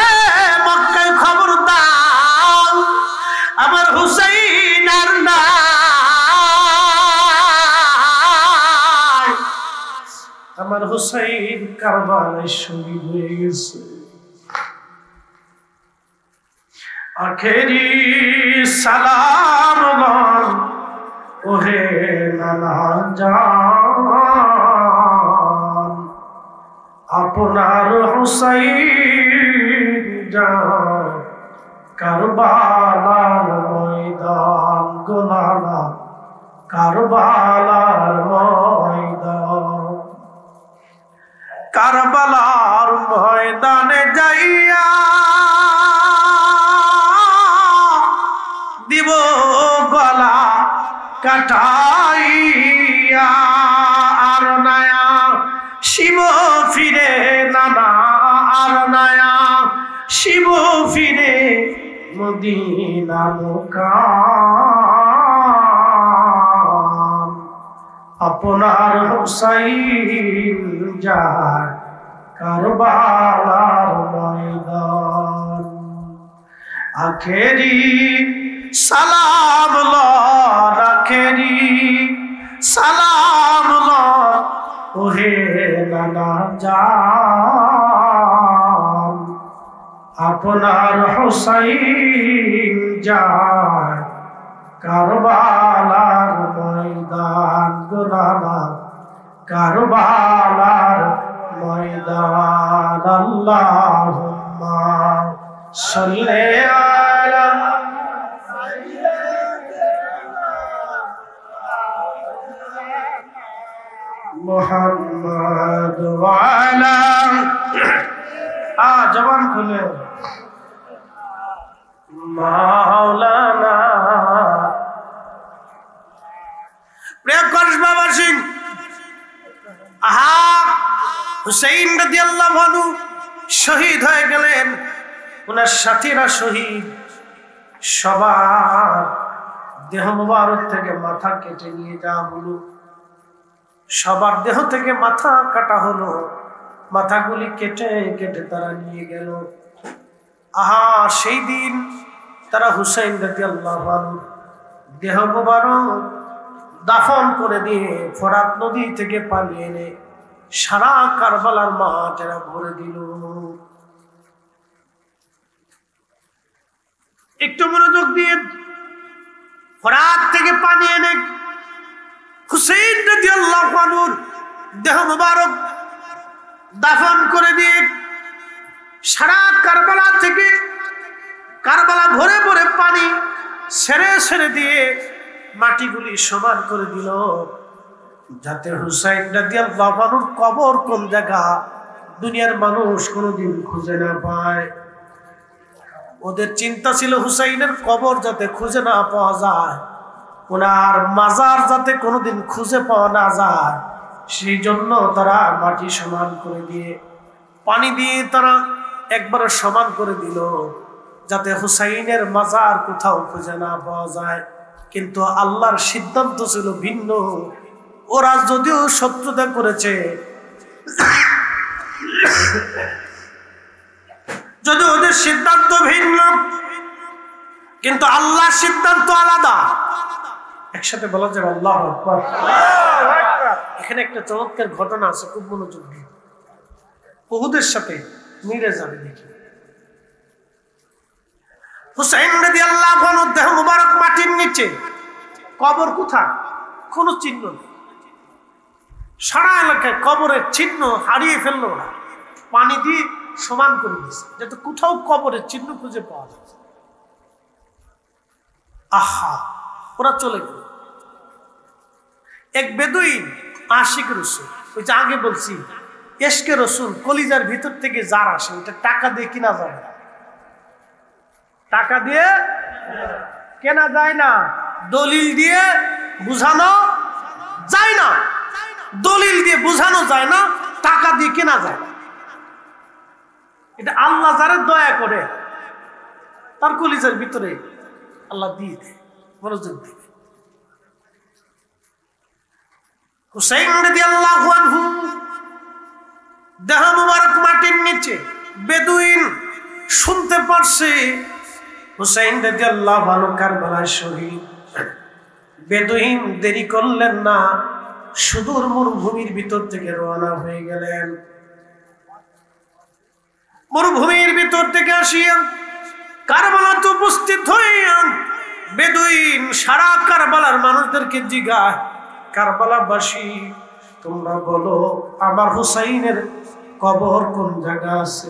মক্কায় খবর দাও, আমার হুসাইন আর নাই, আমার হুসাইন কারবালায় শহীদ হয়ে গেছে। আখেরি সালাম ওহে নানা জান, আপনার হুসাইন যান কারবালার ময়দান, গো নানা কারবালার ময়দান। কারবালার ময়দানে যাইয়া দিব গলা কাটাইয়া, আর নায়া শিব ফিরে নানা, আর নায়া শিব ফিরে মদিনা মুকাম। আপনার হুসাইন যায় কারবালার ময়দান। আখেরি সালাম লো, আখেরি সালাম লো ওহে নানা জান, আপনার হুসাইন যায় কারবালার ময়দান, গো নানা কারবালার ময়দান। আল্লাহুম্মা সাল্লি আলা মুহাম্মদ ওয়া আলা জবান খুলে মাওলানা। প্রিয় কসবাবাসী, হুসাইন রাদিয়াল্লাহু আনহু শহীদ হয়ে গেলেন, ওনার সাথীরা শহীদ। সবার দেহ মুবারক থেকে মাথা কেটে নিয়ে যাওয়া হলো, সবার দেহ থেকে মাথা কাটা হলো, মাথাগুলি কেটে কেটে তারা নিয়ে গেল। সেই দিন তারা হুসাইন রাদিয়াল্লাহু আনহু দেহ মুবারক দাফন করে দিয়ে ফোরাত নদী থেকে পানি এনে সারা কারবালার মাঠ এরা ভরে দিল। একটু মনোযোগ দিয়ে, ফোরাত থেকে পানি এনে হুসাইন রাদিয়াল্লাহু আনহুর দেহ মুবারক দাফন করে দিয়ে সারা কারবালা থেকে, কারবালা ভরে ভরে পানি ছেড়ে ছেড়ে দিয়ে মাটিগুলি সমান করে দিল, যাতে হুসাইন রাদিয়াল্লাহু আনহুর কবর কোন জায়গা দুনিয়ার মানুষ কোনোদিন খুঁজে না পায়। ওদের চিন্তা ছিল হুসাইনের কবর যাতে খুঁজে না পাওয়া যায়, ওনার মাজার যাতে কোনোদিন খুঁজে পাওয়া না যায়, সেই জন্য তারা মাটি সমান করে দিয়ে পানি দিয়ে তারা একবার সমান করে দিল, যাতে হুসাইনের মাজার কোথাও খুঁজে না পাওয়া যায়। কিন্তু আল্লাহর সিদ্ধান্ত ছিল ভিন্ন। ওরা যদিও শত্রুতা করেছে, যদি ওদের সিদ্ধান্ত ভিন্ন, কিন্তু আল্লাহর সিদ্ধান্ত আলাদা। একসাথে বলা যাবে আল্লাহু আকবার। এখানে একটা চমৎকার ঘটনা আছে, খুব মনোযোগ দিয়ে, উহুদের সাথে মিলে যাবে দেখি। হুসাইন রাদিয়াল্লাহু আনহু দেহ মুবারক মাটির নিচে, কবর কোথায় কোনো চিহ্ন নেই, সারা এলাকায় কবরের চিহ্ন হারিয়ে ফেললো না, পানি দিয়ে সমান করে দিয়েছে যাতে কোথাও কবরের চিহ্ন খুঁজে পাওয়া যায়। আহা, ওরা চলে গেল। এক বেদুইন আশিক রসুল, ওই যে আগে বলছি এশকে রসুল কলিজার ভিতর থেকে যার আসে, এটা টাকা দিয়ে কিনা যায় না, টাকা দিয়ে কেনা যায় না, দলিল দিয়ে বুঝানো যায় না, দলিল দিয়ে বুঝানো যায় না, টাকা দিয়ে কেনা যায় না। এটা আল্লাহ যারা দয়া করে তার কলিজার ভিতরে আল্লাহ দিয়ে দেয়, মনোযোগ দিয়ে। হুসাইন রাদিয়াল্লাহু আনহু দেহ মুবারক মাটির নিচে, বেদুইন শুনতে পারছে হুসাইন রাদিয়াল্লাহু আনহু কারবালায় শহীদ। বেদুইন দেরি করলেন না, সুদূর মরুভূমির ভিতর থেকে রওনা হয়ে গেলেন। মরুভূমির ভিতর থেকে আসিয়া কারবালাতে উপস্থিত হইয়া বেদুইন সারা কারবালার মানুষদেরকে জিজ্ঞাসা, কারবালাবাসী তোমরা বলো আমার হুসাইনের কবর কোন জায়গা আছে?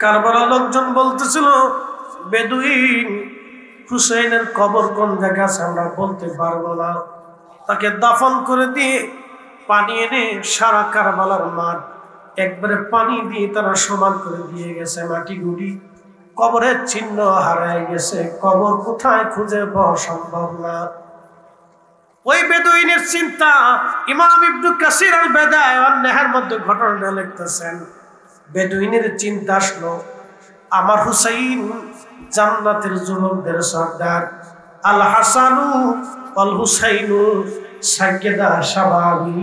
কারবালার লোকজন বলতেছিল, বেদুইন হুসাইনের কবর কোন জায়গা আছে আমরা বলতে পারবো না, তাকে দাফন করে দিয়ে পানি এনে সারা কারবালার মাঠ একবারে পানি দিয়ে তারা সমান করে দিয়ে গেছে, মাটি গুড়ি, কবরের চিহ্ন হারায় গেছে, কবর কোথায় খুঁজে পাওয়া সম্ভব না। ওই বেদুইনের চিন্তা ইমাম ইবনে কাসির আল বেদায় ওয়ান নেহার মধ্যে ঘটনাটা লিখতেছেন। বেদুইনের চিন্তা আসলো, আমার হুসাইন জান্নাতের যুবকদের সর্দার, আল হাসানু ওয়াল হুসাইনু সাইয়্যিদা শাবাবি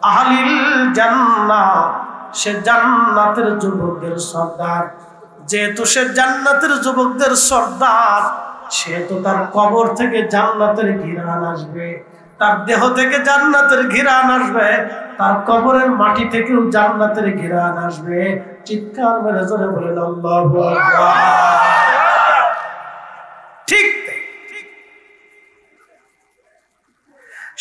আহলিল জান্নাহ, সে জান্নাতের যুবকদের সর্দার। যেহেতু সে জান্নাতের যুবকদের সর্দার, সেহেতু তার কবর থেকে জান্নাতের ঘিরান আসবে, তার দেহ থেকে জান্নাতের ঘিরান আসবে, তার কবরের মাটি থেকেও জান্নাতের ঘিরান আসবে। চিৎকার মেরে জোরে বলেন আল্লাহু আকবার। ঠিক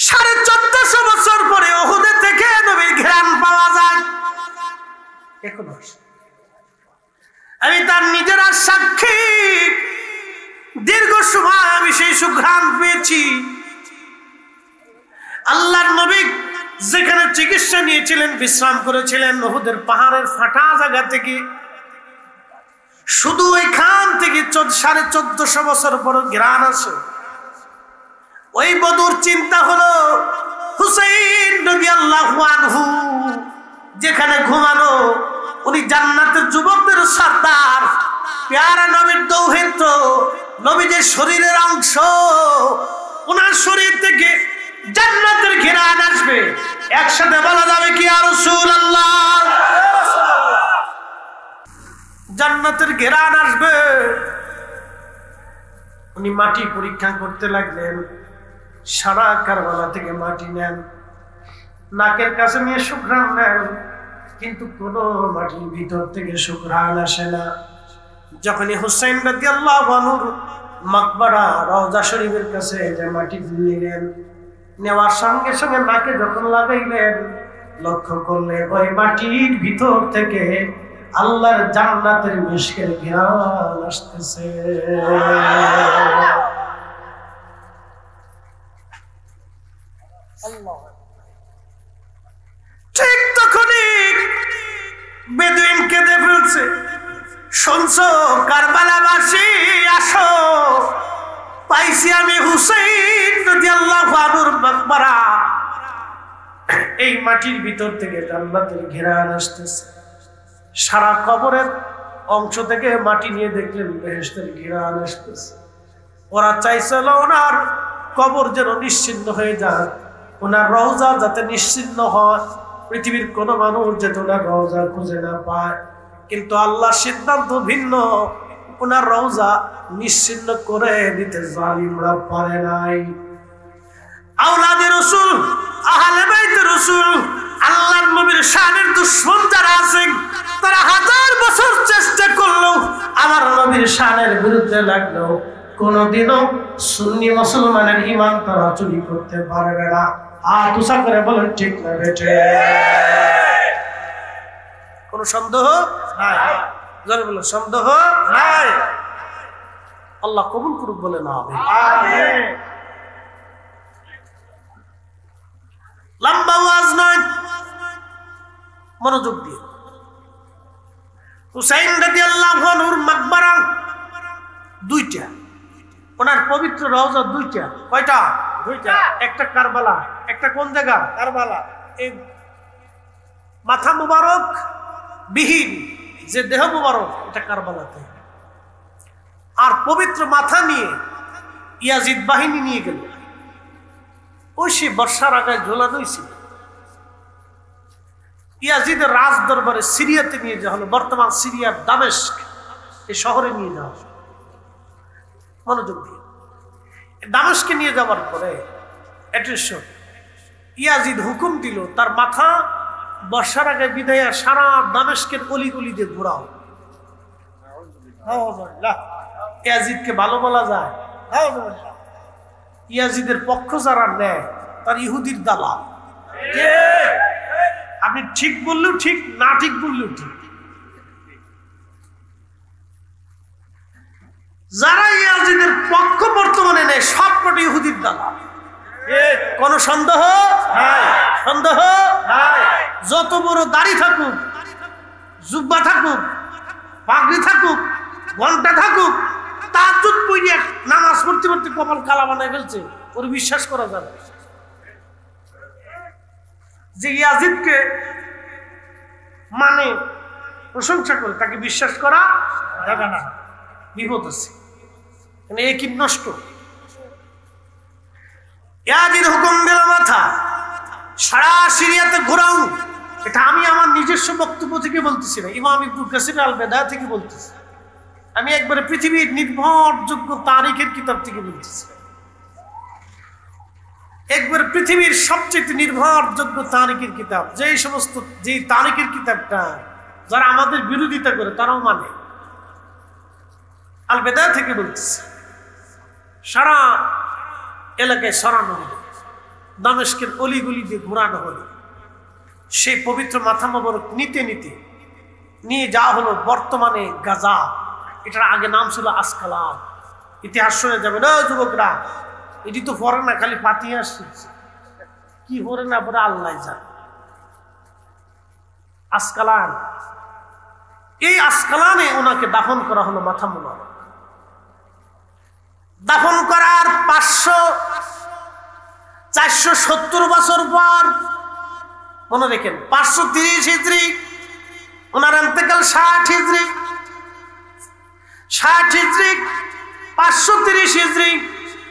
1450 বছর পরে উহুদে থেকে নবীর ঘিরান পাওয়া যায়। এখন আমি তার নিজের সাক্ষী, দীর্ঘ সময় আমি সেই সুঘ্রাণ পেয়েছি। আল্লাহর নবী যেখানে চিকিৎসা নিয়েছিলেন, বিশ্রাম করেছিলেন, উহুদের পাহাড়ের ফাটা জায়গা থেকে, শুধু ওইখান থেকে 1450 বছর পর ঘ্রাণ আসে। ওই বদুর চিন্তা হলো হুসাইন রাদিয়াল্লাহু আনহু যেখানে ঘুমানো, উনি জান্নাতের যুবকদের সর্দার, পেয়ারা নবীর দৌহিত্র, নবীদের শরীরের অংশ, ওনার শরীর থেকে জান্নাতের ঘিরান আসবে। একসাথে বলা যাবে কি ইয়া রাসূলুল্লাহ, জান্নাতের ঘিরান আসবে। উনি মাটি পরীক্ষা করতে লাগলেন, সারা কারবালা থেকে মাটি নেন, নাকের কাছে নিয়ে সুঘ্রাণ নেন, কিন্তু কোনো মাটির ভিতর থেকে সুঘ্রাণ আসে না। যখনই হুসাইন রাদিয়াল্লাহু আনহুর মাকবারা রওজা শরীফের কাছে যে মাটি নিলেন, নেওয়ার সঙ্গে সঙ্গে নাকে যখন লাগাইলেন, লক্ষ্য করলে ওই মাটির ভিতর থেকে আল্লাহর জান্নাতের মিশকের ঘ্রাণ আসতেছে। ঠিক তখনই বেদুইন কেঁদে ফেলছে, শুনছো কারবালাবাসী, আসো, পাইছি আমি হুসাইন রাদিয়াল্লাহু আনহুর মাকবারা, এই মাটির ভিতর থেকে জান্নাতের ঘিরান আসতেছে। সারা কবরের অংশ থেকে মাটি নিয়ে দেখলেন বেহেশতের ঘিরান আসতেছে। ওরা চাইছিল ওনার কবর যেন নিশ্চিহ্ন হয়ে যায়, ওনার রওজা যাতে নিশ্চিহ্ন হয়, পৃথিবীর কোন মানুষ যাতে ওনার রওজা খুঁজে না পায়। কিন্তু আল্লাহর সিদ্ধান্ত ভিন্ন, ওনার রওজা নিশ্চিহ্ন করে দিতে জালিমরা পারে নাই। আওলাদে রাসূল, আহলে বাইতে রাসূল, আল্লাহর নবীর শানের দুশমন যারা আছেন তারা হাজার বছর চেষ্টা করলো আমার নবীর শানের বিরুদ্ধে লাগলো, কোনদিনও সুন্নি মুসলমানের ঈমান তারা চুরি করতে পারবে না। হাত উঁচা করে বলেন ঠিক না বেঠে? কোন সন্দেহ নাই? জোরে বলেন সন্দেহ নাই। আল্লাহ কবুল করুক বলে না হবে। আমিন। লম্বা ওয়াজ নয়, মনোযোগ দিয়ে। হুসাইন রাদিয়াল্লাহু আনহুর মাকবারা দুইটা, ওনার পবিত্র রওজা দুইটা। কয়টা? দুইটা। একটা কারবালা, একটা কোন জায়গা? কারবালা। এই মাথা মুবারক বিহীন যে দেহ মুবারক, এটা কারবালাতে। আর পবিত্র মাথা নিয়ে ইয়াজিদ বাহিনী নিয়ে গেল, ওই সে বর্ষার আগায় ঝোলা রয়েছিল। ইয়াজিদের রাজ দরবারে সিরিয়াতে নিয়ে যাওয়া হলো, বর্তমান সিরিয়ার দামেস্ক এই শহরে নিয়ে যাওয়া হলো। মনোযোগ দিয়ে দামেস্কে নিয়ে যাওয়ার পরে অ্যাটেনশন, ইয়াজিদ হুকুম দিল তার মাথা বর্ষার আগে বিদায়া সারা দামেস্কের অলিগলি দিয়ে ঘোরাও। ইয়াজিদকে ভালো বলা যায়? ইয়াজিদের পক্ষ যারা নেয় তার ইহুদির দালাল। আপনি ঠিক বললেও ঠিক, না ঠিক বললেও ঠিক। যারা ইয়াজিদের পক্ষ বর্তমানে নেয় সবকটি ইহুদির দালাল। কোন সন্দেহ নাই? সন্দেহ নাই। যত বড় দাড়ি থাকুক, জুব্বা থাকুক, পাগড়ি থাকুক, ঘন্টা থাকুক, তাহাজ্জুদ পড়িয়া নামাজ পড়তে পড়তে কপাল কালা বানায় ফেলছে, ওর বিশ্বাস করা যাবে? যে ইয়াজিদকে মানে প্রশংসা করে তাকে বিশ্বাস করা যাবে না, বিপদ আছে। একই নষ্ট। ইয়াজিদ হুকুম দিল মাথা সারা সিরিয়াতে ঘোরাও। এটা আমি আমার নিজস্ব বক্তব্য থেকে বলতেছি না, ইমাম ইবনুল কাসির আল বেদায়া থেকে বলতেছি। আমি একবারে পৃথিবীর নির্ভরযোগ্য তারিখের কিতাব থেকে বলতেছি, একবার পৃথিবীর সবচেয়ে নির্ভরযোগ্য তারিখের কিতাব, যে তারিখের কিতাবটা যারা আমাদের বিরোধিতা করে তারাও মানে। আল বেদায়া থেকে বলতেছি। সারা এলাকায় সরানো হলো, দামেস্কের অলিগলি দিয়ে ঘোরানো হলো। সেই পবিত্র মাথা মোবারক নিতে নিতে নিয়ে যাওয়া হলো বর্তমানে গাজা। এটার আগে নাম ছিল আসকালান। ইতিহাস শুনে যাবে না যুবকরা, এটি তো পড়ে না, খালি ফাতিহা শিখছে, কি পড়ে না পড়ে আল্লাহ জানে। আসকালান, এই আসকালানে ওনাকে দাফন করা হলো মাথা মোবারক। দাফন করার 470 বছর পর, মনে রেখেন 530 হিজরি, ওনার ইন্তেকাল 60 হিজরি, 60 হিজরি 530 হিজরি,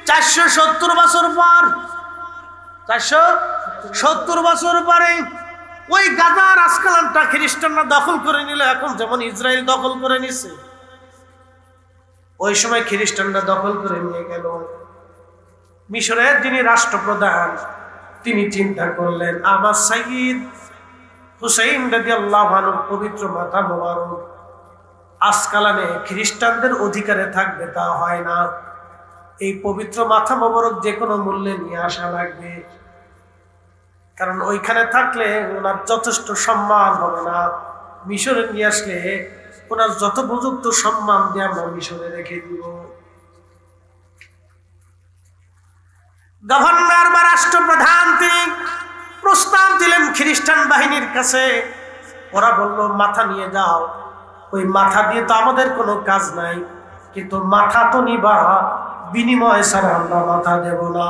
470 বছর পর, 470 বছর পরে ওই গাজার আসকালানটা খ্রিস্টানরা দখল করে নিল। এখন যেমন ইসরায়েল দখল করে নিছে, ওই সময় খ্রিস্টানরা দখল করে নিয়ে গেল। মিশরের যিনি রাষ্ট্রপ্রধান তিনি চিন্তা করলেন, আমার সাইয়্যিদ হুসাইন রাদিয়াল্লাহু আনহুর পবিত্র মাথা মোবারক আসকালানে খ্রিস্টানদের অধিকারে থাকবে তা হয় না। এই পবিত্র মাথা মোবারক যে কোনো মূল্যে নিয়ে আসা লাগবে, কারণ ওইখানে থাকলে ওনার যথেষ্ট সম্মান হবে না। মিশরে নিয়ে আসলে ওনার যত উপযুক্ত সম্মান দিয়ে আমরা মিশরে রেখে দিব। গভর্নর বা রাষ্ট্রপ্রধান তিনি প্রস্তাব দিলেন খ্রিস্টান বাহিনীর কাছে। ওরা বলল মাথা নিয়ে যাও। ওই মাথা দিয়ে তো আমাদের কোনো কাজ নাই, কিন্তু মাথা তো নিবা, বিনিময় ছাড়া আমরা মাথা দেব না।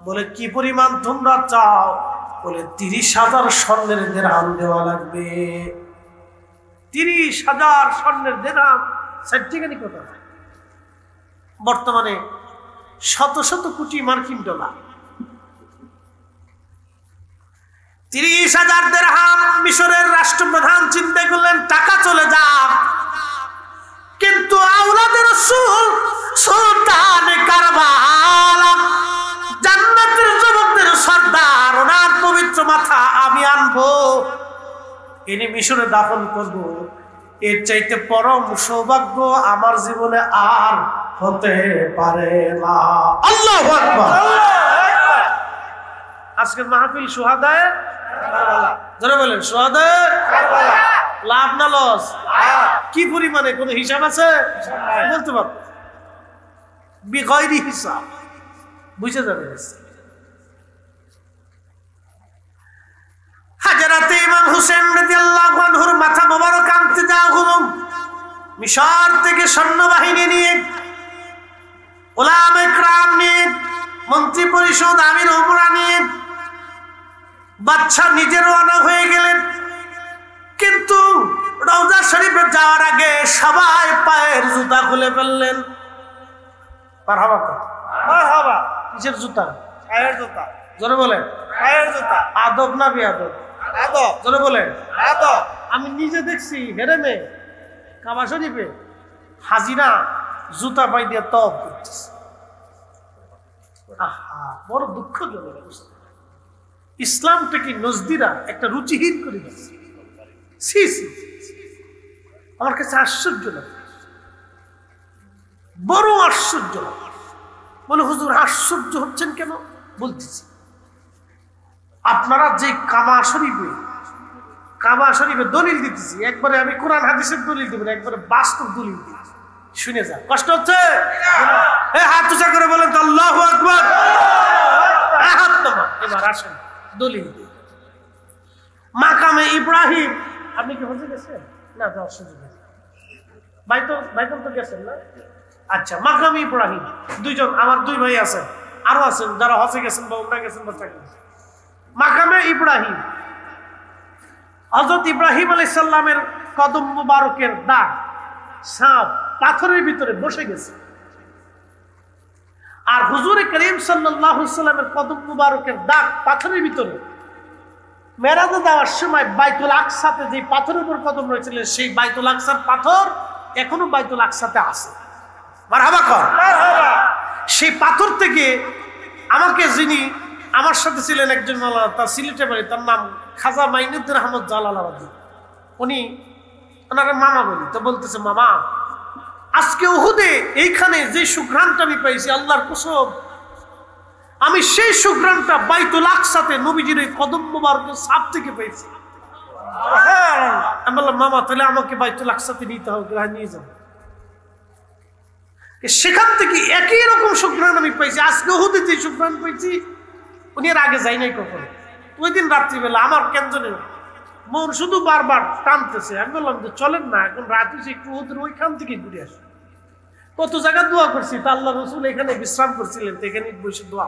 বলে কি পরিমাণ তোমরা চাও? বলে 30,000 স্বর্ণের দিরহাম দেওয়া লাগবে। 30,000 স্বর্ণের দিরহাম সার্টিফিকেট কথা, বর্তমানে শত শত কোটি মার্কিন ডলার। 30,000 দিরহাম। মিশরের রাষ্ট্রপ্রধান চিন্তা করলেন টাকা চলে যাক, কিন্তু আওলাদের রাসূল সুলতান কারবালা জান্নাতের যুবকদের সর্দার ওনার পবিত্র মাথা আমি আনবো, এনে মিশরে দাফন করব। এর চাইতে পরম সৌভাগ্য আমার জীবনে আর হতে পারে না। আল্লাহু আকবার। আজকের মাহফিল সুহাদায়ে কারবালা, যারা বলেন সুহাদায়ে কারবালা, লাভ না লস? কি পরিমাণে কোন হিসাব আছে? বলতে পারবো বিগয়রি হিসাব, বুঝে যাবে। হাজরাতে ইমাম হুসেন রাদিয়াল্লাহু আনহুর মাথা মোবারক আনতে যাওয়া হলো মিশর থেকে সৈন্যবাহিনী নিয়ে, উলামা ইকরাম নিয়ে, মন্ত্রী পরিষদ, আমির উমরা নিয়ে। বাদশা নিজে রওনা হয়ে গেলেন, কিন্তু রওজা শরীফে যাওয়ার আগে সবাই পায়ের জুতা খুলে ফেললেন। মারহাবা মারহাবা। কিসের জুতা? পায়ের জুতা। জোরে বলেন পায়ের জুতা। আদব না বেয়াদব? আদব। জোরে বলেন আদব। আমি নিজে দেখছি হেরেমে কাবা শরীফে হাজিরা জুতা পাই দিয়ে তওয়াফ করতেছে। আহা, বড় দুঃখজনক অবস্থা। ইসলামটা কি নজদিরা একটা রুচিহীন করে দিচ্ছে। সি সি, আমার কাছে আশ্চর্য লাগে, বড় আশ্চর্য লাগে। বলে হুজুর আশ্চর্য হচ্ছেন কেন? বলতেছি, আপনারা যে কাবা শরীফে দলিল দিতেছি, একবারে আমি কোরআন হাদিসের দলিল দিব না, একবারে বাস্তব দলিল দিব। শুনে যা, কষ্ট হচ্ছে? হাত উঁচা করে বলেন তো আল্লাহু আকবার। হাত নামান। এবার আসেন দলিল। মাকামে ইব্রাহিম, আপনি কি হজে গেছেন? না, যাওয়ার সুযোগ নেই। বাইতুল তো গেছেন না? আচ্ছা, মাকামে ইব্রাহিম দুইজন, আমার দুই ভাই আছেন, আরো আছেন যারা হজে গেছেন বা উমরা গেছেন বা চাকরি। মাকামে ইব্রাহিম, হযরত ইব্রাহিম আলাইহিস সালামের কদম মুবারকের দাগ সাপ পাথরের ভিতরে বসে গেছে। আর হুজুর করিম সাল্লাল্লাহু আলাইহি ওয়াসাল্লামের কদম মুবারকের দাগ পাথরের ভিতরে মেরাজে যাওয়ার সময় বাইতুল আকসাতে যে পাথরের উপর কদম রয়েছিল, সেই বাইতুল আকসার পাথর এখনো বাইতুল আকসাতে আছে। মারহাবা কর। সেই পাথর থেকে আমাকে, যিনি আমার সাথে ছিলেন একজন মাওলানা, তার সিলেটে বাড়ি, তার নাম খাজা মাইনুদ্দিন আহমদ জালালাবাদী, উনি ওনার মামা বলি, তো বলতেছে, মামা আজকে উহুদে এইখানে যে সুঘ্রাণটা আমি পাইছি, আল্লাহর কসম আমি সেই সুঘ্রাণটা বাইতুল আকসাতে নবীজির ওই কদম মুবারকের ছাপ থেকে পেয়েছি। আমি বললাম, মামা তাহলে আমাকে বাইতুল আকসাতে নিতে হবে, নিয়ে যাবো। সেখান থেকে একই রকম সুঘ্রাণ আমি পাইছি। আজকে উহুদে যে সুঘ্রাণ পাইছি, উনি এর আগে যাই নাই কখনো। ওই দিন রাত্রিবেলা আমার কেন্দ্রে মন শুধু বারবার টানতেছে। আমি বললাম যে চলেন না, এখন রাত হয়েছে, একটু ওদের ওইখান থেকে ঘুরে আসি। কত জায়গায় দোয়া করছি, তা আল্লাহ রসুল এখানে বিশ্রাম করছিলেন, তো এখানে বসে দোয়া।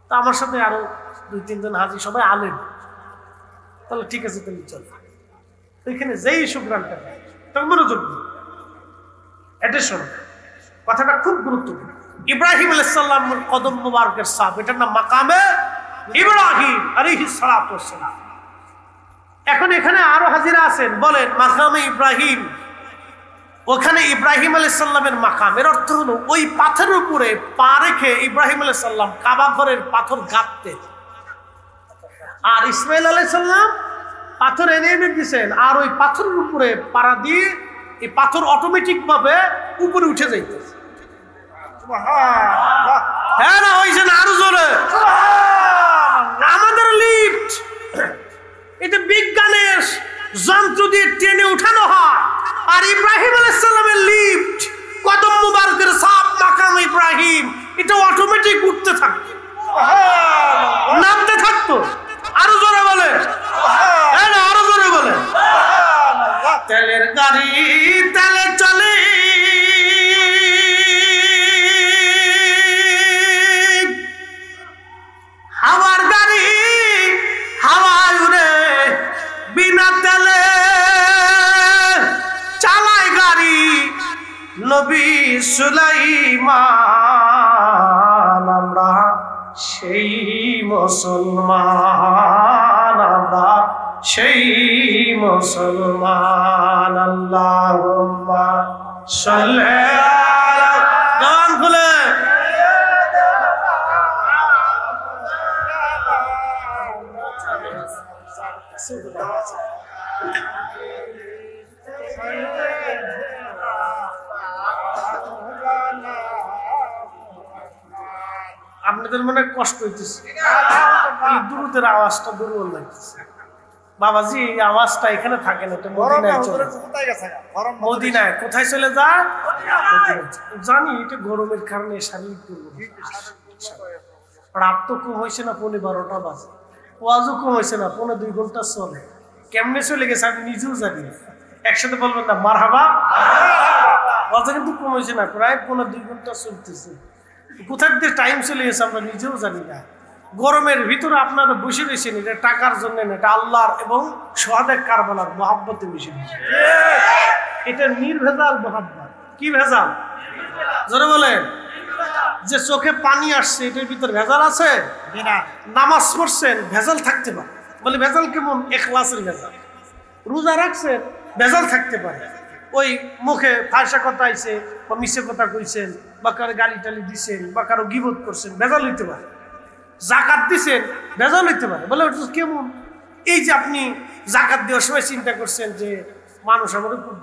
তা আমার সাথে আরো 2-3 জন হাজি, সবাই আলেম। তাহলে ঠিক আছে, তুমি চল। ওইখানে যেই সুঘ্রাণটা তখন মনোযোগ দিই, এটা শোনো, কথাটা খুব গুরুত্বপূর্ণ। ইব্রাহিম আলাইহিস সালামের কদম মুবারকের ছাপ, এটার নাম মাকামে ইব্রাহিম আলাইহিস সালাতু ওয়াস সালাম। এখন এখানে আরো হাজিরা আছেন, বলেন মাকামে ইব্রাহিম, ওখানে ইব্রাহিম আলাইহিস সালামের মাকাম। এর অর্থ হলো ওই পাথরের উপরে পা রেখে ইব্রাহিম আলাইহিস সালাম কাবা ঘরের পাথর গাঁথতেন, আর ইসমাইল আলাইহিস সালাম পাথর এনে এনে দিয়েছেন, আর ওই পাথরের উপরে পাড়া দিয়ে এই পাথর অটোমেটিক ভাবে উপরে উঠে যাইতেছে। হ্যাঁ না, হয়েছে না? আরো জোরে। আমাদের লিফট, এটা বিজ্ঞানের যন্ত্র দিয়ে টেনে উঠানো হয়, আর ইব্রাহিম আলাইহিস সালামের লিফট কদম মুবারকের ছাপ মাকাম ইব্রাহিম, এটা অটোমেটিক উঠতে থাকতো, নামতে থাকতো। আরো জোরে বলে, হ্যাঁ না, আরো জোরে বলে। তেলের গাড়ি তেলে চলে, হাওয়ার গাড়ি হাওয়ায় উড়ে, বিনা তেলে চালায় গাড়ি নবী সুলাইমান। আমরা সেই মুসলমান, আমরা সেই মুসলমান। আল্লাহুম্মা সাল্লি আলা জবান খুলে আপনাদের মনে কষ্ট হইতেছে, এই দুরুদের আওয়াজটা দুর্বল লাগতেছে। বাবাজি এই আওয়াজটা এখানে থাকে না, তো মদিনায় কোথায় চলে যায় জানি। এটা গরমের কারণে শারীরিক দুর্বল। রাত তো কম হয়েছে না, 12:30 বাজে, ওয়াজও কম হয়েছে না, 1.5-2 ঘন্টা চলে। কেমনে চলে গেছে আমি নিজেও জানি না। একসাথে বলবেন না মারহাবা? ওয়াজও কিন্তু কম হয়েছে না, প্রায় 1.5-2 ঘন্টা চলতেছে। কোথায় দিয়ে টাইম চলে গেছে আমরা নিজেও জানি না। গরমের ভিতরে আপনারা বসে রয়েছেন, এটা টাকার জন্য না, এটা আল্লাহর এবং সোহাদে কারবালার মহাব্বতে বসে রয়েছে। এটা নির্ভেজাল মহাব্বত। কি ভেজাল? জোরে বলেন। যে চোখে পানি আসছে এটার ভিতর ভেজাল আছে? নামাজ পড়ছেন ভেজাল থাকতে পারে, বলে ভেজাল কেমন? ইখলাসের ভেজাল। রোজা রাখছেন ভেজাল থাকতে পারে, ওই মুখে ফাঁসা কথা আইছে বা মিশে কথা কইছেন বা কারো গালি টালি দিচ্ছেন বা কারো গিবত করছেন, ভেজাল হইতে পারে। জাকাত দিচ্ছেন ভেজাল হইতে পারে, বলে ওটা কেমন? এই যে আপনি জাকাত দেওয়ার সময় চিন্তা করছেন যে মানুষ আমার খুব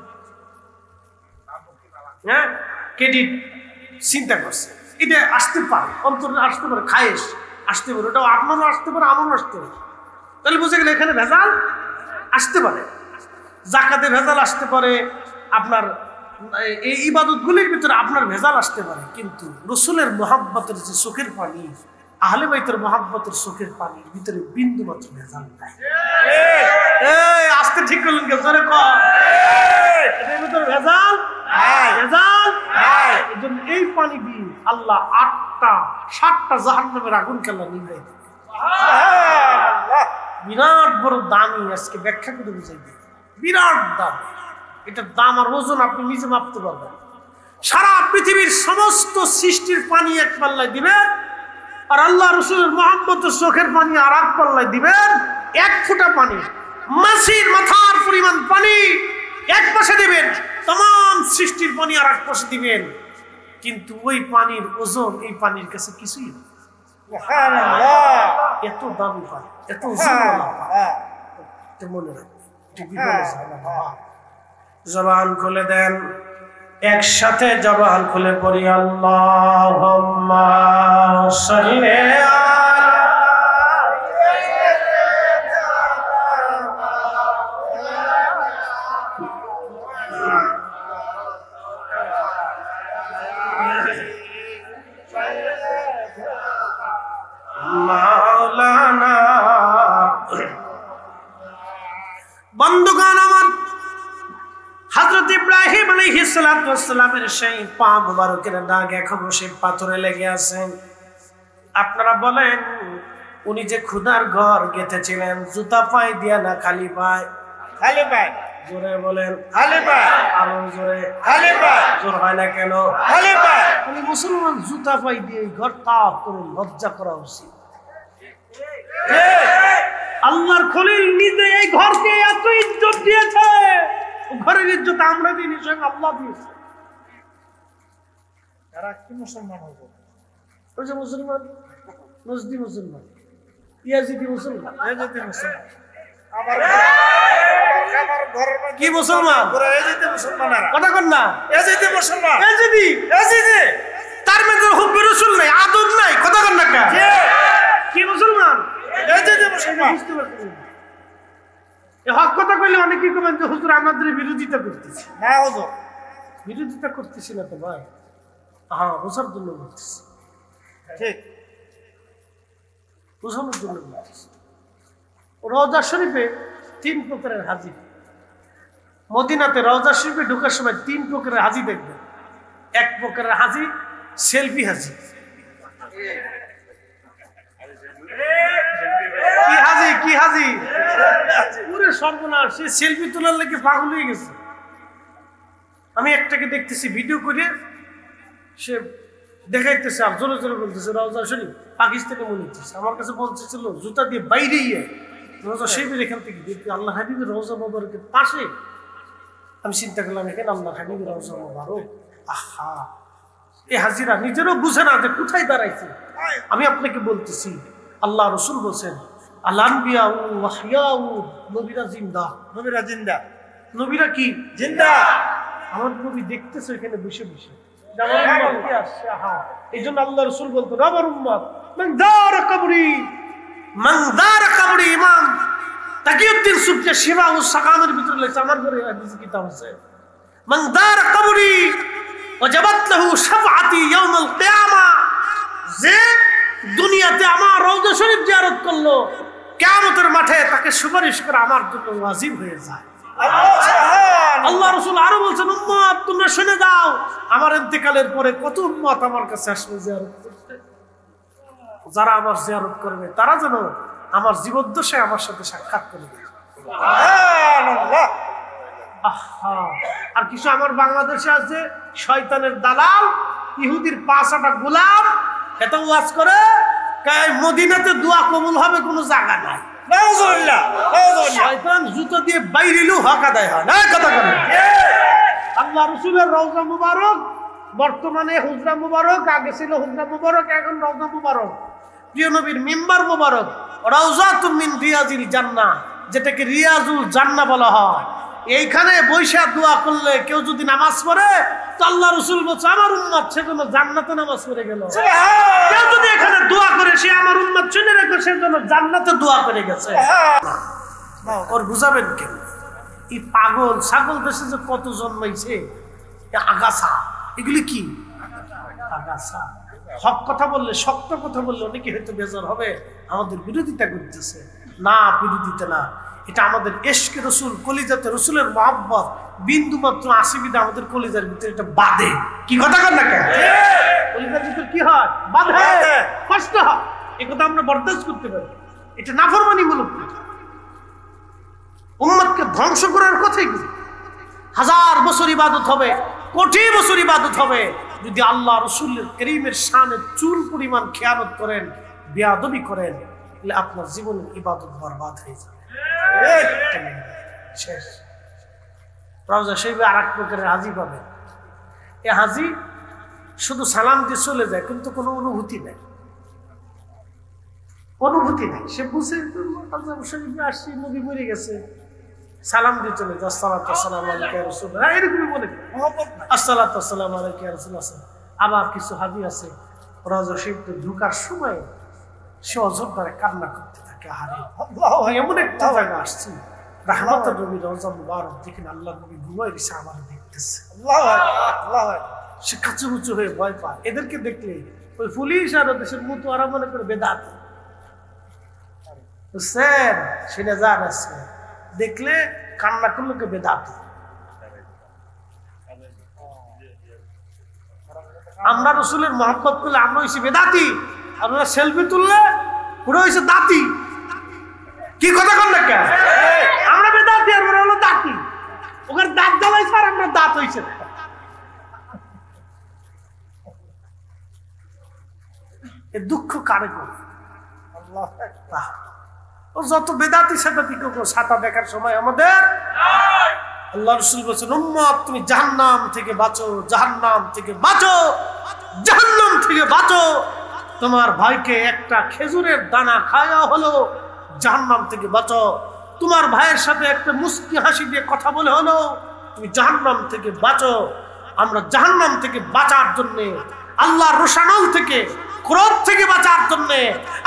ক্রেডিট চিন্তা করছে, এটা আসতে পারে, অন্তর আসতে পারে, খায়েশ আসতে পারে, ওটাও আপনারও আসতে পারে, আমারও আসতে পারে। তাহলে বুঝে গেলে এখানে ভেজাল আসতে পারে। জাকাতে ভেজাল আসতে পারে, আপনার এই ইবাদতগুলির ভিতরে আপনার ভেজাল আসতে পারে, কিন্তু রসুলের মহাব্বতের যে চোখের পানি, আহলে বাইতের মহাব্বতের চোখের পানির ভিতরে বিন্দু মাত্র ভেজাল নাই। আস্তে ঠিক করলেন কেউ? জোরে কর। এটার ভিতরে ভেজাল ভেজাল। এই পানি দিয়ে আল্লাহ 7টা জাহান্নামের আগুন কেল্লা নিভাই দেবে। বিরাট বড় দামি, আজকে ব্যাখ্যা করে বুঝাই দেবে। বিরাট দাম, এটার দাম আর ওজন আপনি নিজে মাপতে পারবেন। সারা পৃথিবীর সমস্ত সৃষ্টির পানি এক পাল্লায় দিবেন, আর আল্লাহ রসুলের মহাব্বতের চোখের পানি আর এক পাল্লায় দিবেন। 1 ফোঁটা পানি, মাছির মাথার পরিমাণ পানি এক পাশে দিবেন, तमाम সৃষ্টির পানি আর এক পাশে দিবেন, কিন্তু ওই পানির ওজন এই পানির কাছে কিছুই না। সুবহানাল্লাহ, এত দামি পানি, এত ওজনওয়ালা পানি। মনে রাখবেন। জবান খুলে দেন, একসাথে জবান খুলে পড়ি আল্লাহুম্মা সাল্লি মাওলানা। বন্ধুগণ আমার, হযরত ইব্রাহিম আলাইহিস সালাতু ওয়াস সালামের সেই পা মুবারকের দাগ এখনো সেই পাথরে লেগে আছে। আপনারা বলেন, উনি যে খুদার ঘর গেঁথেছিলেন জুতা পায়ে দিয়া না খালি পায়? খালি পায়। জোরে বলেন, খালি পায়। আরো জোরে, খালি পায়। জোর হয় না কেন? খালি পায়। উনি মুসলমান জুতা পায়ে দিয়ে ঘর তাপ করে লজ্জা করা উচিত। আল্লাহর খলিল নিজে এই ঘরকে এত ইজ্জত দিয়েছে, ঘরের ইজ্জত আমরা দিই, স্বয়ং আল্লাহ দিয়েছে। তারা কি মুসলমান হবে? ওই যে মুসলমান, নজদি মুসলমান, ইয়াজিদি মুসলমান, ইয়াজিদি মুসলমান, আবার কি মুসলমান? ইয়াজিদি মুসলমান, কথা কন না, ইয়াজিদি মুসলমান, ইয়াজিদি, ইয়াজিদি, তার মধ্যে হুব্বে রাসূল নাই, আদব নাই, কথা কন না কা? কি মুসলমান? ইয়াজিদি মুসলমান। বুঝতে পারছেন? এই হক কথা কইলে অনেকেই কবেন যে হুজুর আমাদের বিরোধিতা করতেছে। না হুজুর, বিরোধিতা করতেছি না তো ভাই, হ্যাঁ বোঝার জন্য বলতেছি। ঠিক, বোঝানোর জন্য বলতেছি। রওজা শরীফে 3 প্রকারের হাজি। মদিনাতে রওজা শরীফে ঢোকার সময় 3 প্রকারের হাজি দেখবেন। 1 প্রকারের হাজি সেলফি হাজি। কি হাজি? কি হাজি? পুরো সর্বনাশ, সে সেলফি তোলার লেগে পাগল হয়ে গেছে। আমি একটাকে দেখতেছি ভিডিও করে, সে দেখাইতেছে আর জোরে জোরে বলতেছে রওজা শরীফ পাকিস্তানে মনে হচ্ছে। আমার কাছে বলতেছিল জুতা দিয়ে বাইরে রওজা শরীফের এখান থেকে দেখতে আল্লাহ হাবিবের রওজা মুবারকের পাশে আমি চিন্তা করলাম এখানে আল্লাহ হাবিব রওজা মুবারক। আহা, এই হাজিরা নিজেরও বুঝে না যে কোথায় দাঁড়াইছে। আমি আপনাকে বলতেছি, আল্লাহ রসুল বলছেন আল-আনবিয়া ওয়া হিয়াউ, নবীরা জিন্দা। নবীরা জিন্দা? নবীরা কি জিন্দা? আমার নবী দেখতেছে এখানে বসে বসে। এই জন্য আল্লাহ রসুল বলতো আমার উম্মত মান দারা কবরি, মান দারা কবরি। ইমাম তাকিউদ্দিন সুবকি শিফা ও সাকামের ভিতরে লেখা, আমার ঘরে হাদিস কিতাব আছে, মান দারা কবরি ওয়াজাবাত লাহু শাফাআতি ইয়াউমুল কিয়ামা। যে দুনিয়াতে আমার রওজা শরীফ জিয়ারত করলো, কিয়ামতের মাঠে তাকে সুপারিশ করে আমার জন্য ওয়াজিব হয়ে যায়। আল্লাহ রাসূল আরো বলছেন উম্মত তোমরা শুনে যাও, আমার ইন্তেকালের পরে কত উম্মত আমার কাছে আসবে জিয়ারত করতে। যারা আমার জিয়ারত করবে তারা যেন আমার জীবদ্দশায় আমার সাথে সাক্ষাৎ করে। সুবহানাল্লাহ। আহা, আর কিছু আমার বাংলাদেশে আছে শয়তানের দালাল, ইহুদির পাঁচটা গোলাম, এত ওয়াজ করে মদিনাতে দোয়া কবুল হবে কোনো জায়গা নাই। শয়তান জুতো দিয়ে বাইরেলেও হক আদায় হয় না। কথা বলেন। আল্লাহ রাসূলের রওজা মুবারক, বর্তমানে হুজরা মুবারক, আগে ছিল হুজরা মুবারক, এখন রওজা মুবারক। প্রিয় নবীর মিম্বার মুবারক, রাউজাতুম মিন রিয়াজিল জান্নাহ, যেটাকে রিয়াজুল জান্নাহ বলা হয়। এইখানে বৈশা দোয়া করলে কেউ যদি নামাজ পড়ে তো আল্লাহ রাসূল বলছে আমার উম্মত সেজন্য জান্নাতে নামাজ পড়ে গেল। কেউ যদি এখানে দোয়া করে সে আমার উম্মত শুনে রাখো, সেজন্য জান্নাতে দোয়া করে গেছে। ওর বুঝাবেন কেন? এই পাগল ছাগল দেশে যে কত জন্মাইছে, আগাছা, এগুলি কি আগাছা। হক কথা বললে, শক্ত কথা বললে অনেকে হয়তো বেজার হবে, আমাদের বিরোধিতা করতেছে। না, বিরোধিতা না, এটা আমাদের ইশকে রসুল, কলিজাতে রসুলের মহব্বত বিন্দু মাত্র আসিবিদা আমাদের কলিজার ভিতরে এটা বাঁধে। কি কথা কর না কেন? কলিজার ভিতরে কি হয়? বাঁধে, কষ্ট হয়। এই কথা আমরা বরদাস্ত করতে পারি। এটা নাফরমানিমূলক। উম্মতকে ধ্বংস করার কথাই কি? 1000 বছর ইবাদত হবে, কোটি বছর ইবাদত হবে, যদি আল্লাহ রসুলের করিমের শানে চুল পরিমাণ খেয়ানত করেন, বেয়াদবি করেন, তাহলে আপনার জীবনের ইবাদত বরবাদ হয়ে যাবে। শেষ। রওজা শরীফে আর এক প্রকারের হাজি পাবেন। এ হাজি শুধু সালাম দিয়ে চলে যায়, কিন্তু কোনো অনুভূতি নেই। অনুভূতি নেই। সে বুঝে শরীফে আসছি, নবী মরে গেছে, সালাম দিয়ে চলে যায়, আসসালাতু ওয়াসসালামু আলাইকা ইয়া রাসূলুল্লাহ, এরকমই বলে আসসালাতু ওয়াসসালামু আলাইকা ইয়া রাসূলুল্লাহ। আবার কিছু হাজি আছে রওজা শরীফে ঢোকার সময় সে অজর দ্বারা কান্না করতে থাকে। আরে এমন একটা জায়গা আসছি, রাহমাতুর নবী রওজা মুবারক, দেখেন আল্লাহ নবী ঘুমায় এসে আমার দেখতেছে। সে কাচুমুচু হয়ে ভয় পায়। এদেরকে দেখলে ওই পুলিশ আর দেশের মতো আরা মনে করে বেদাত বুঝছেন, সেটা জান আছে, দেখলে কান্না করলে কে বেদাত। আমরা রসুলের মহব্বত করলে আমরা হয়েছি বেদাতি, আপনারা সেলফি তুললে পুরো হয়েছে দাতি। কি কথা কর না কেন? আমরা বেদাতি আর ওরা হলো দাতি। ওখানে দাঁত জ্বালাইছে আর আমরা দাঁত হয়েছে। এ দুঃখ কারে করে? ও যত বেদাতি সেদাতি ছাতা দেখার সময় আমাদের। আল্লাহ রাসূল বলেছেন উম্মত তুমি জাহান্নাম থেকে বাঁচো, জাহান্নাম থেকে বাঁচো, জাহান্নাম থেকে বাঁচো। তোমার ভাইকে একটা খেজুরের দানা খাওয়া হলো, জাহান্নাম থেকে বাঁচো। তোমার ভাইয়ের সাথে একটা মুস্কি হাসি দিয়ে কথা বলে হলো, তুমি জাহান্নাম থেকে বাঁচো। আমরা জাহান্নাম থেকে বাঁচার জন্য, আল্লাহর রোশানল থেকে, ক্রোধ থেকে বাঁচার জন্য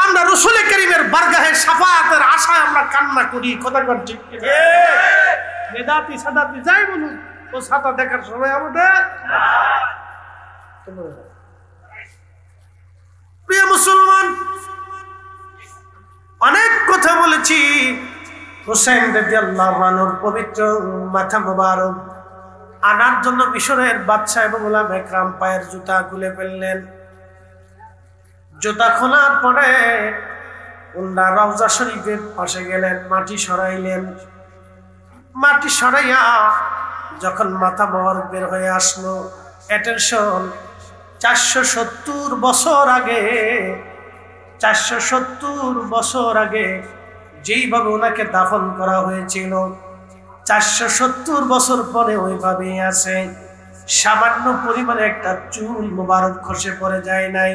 আমরা রাসূল কারীমের বারগাহে শাফাআতের আশায় আমরা কান্না করি। কথা কর ঠিক কি? বেদাতি সাদাতি যাই বলুন, ও ছাতা দেখার সময় আমাদের। প্রিয় মুসলমান, অনেক কথা বলেছি। হুসাইন রাদিয়াল্লাহু আনহুর পবিত্র মাথা মোবারক আনার জন্য মিশরের বাদশা এবং উলামা একরাম পায়ের জুতা খুলে ফেললেন। জুতা খোলার পরে উল্লা রওজা শরীফের পাশে গেলেন, মাটি সরাইলেন। মাটি সরাইয়া যখন মাথা মোবারক বের হয়ে আসলো, অ্যাটেনশন, 470 বছর আগে, 470 বছর আগে যেইভাবে ওনাকে দাফন করা হয়েছিল, 470 বছর পরে ওইভাবেই আছে। সামান্য পরিমাণে একটা চুল মোবারক খসে পড়ে যায় নাই,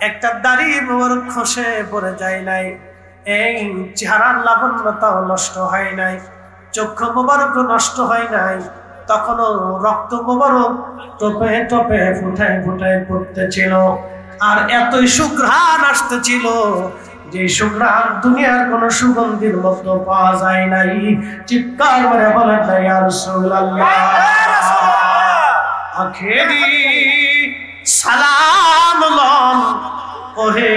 একটা দাড়ি মোবারক খসে পড়ে যায় নাই, এই চেহারার লাবণ্যতাও নষ্ট হয় নাই, চক্ষু মোবারক নষ্ট হয় নাই, তখনও রক্ত মোবারক টোপে টোপে ফুটায় ফুটায় পড়তেছিল। আর এতই সুঘ্রাণ আসতেছিল যে সুঘ্রাণ দুনিয়ার কোন সুগন্ধির মতো পাওয়া যায় নাই। চিৎকার করে বলেন না ইয়া রাসূলুল্লাহ। আখেরি সালাম লন ওহে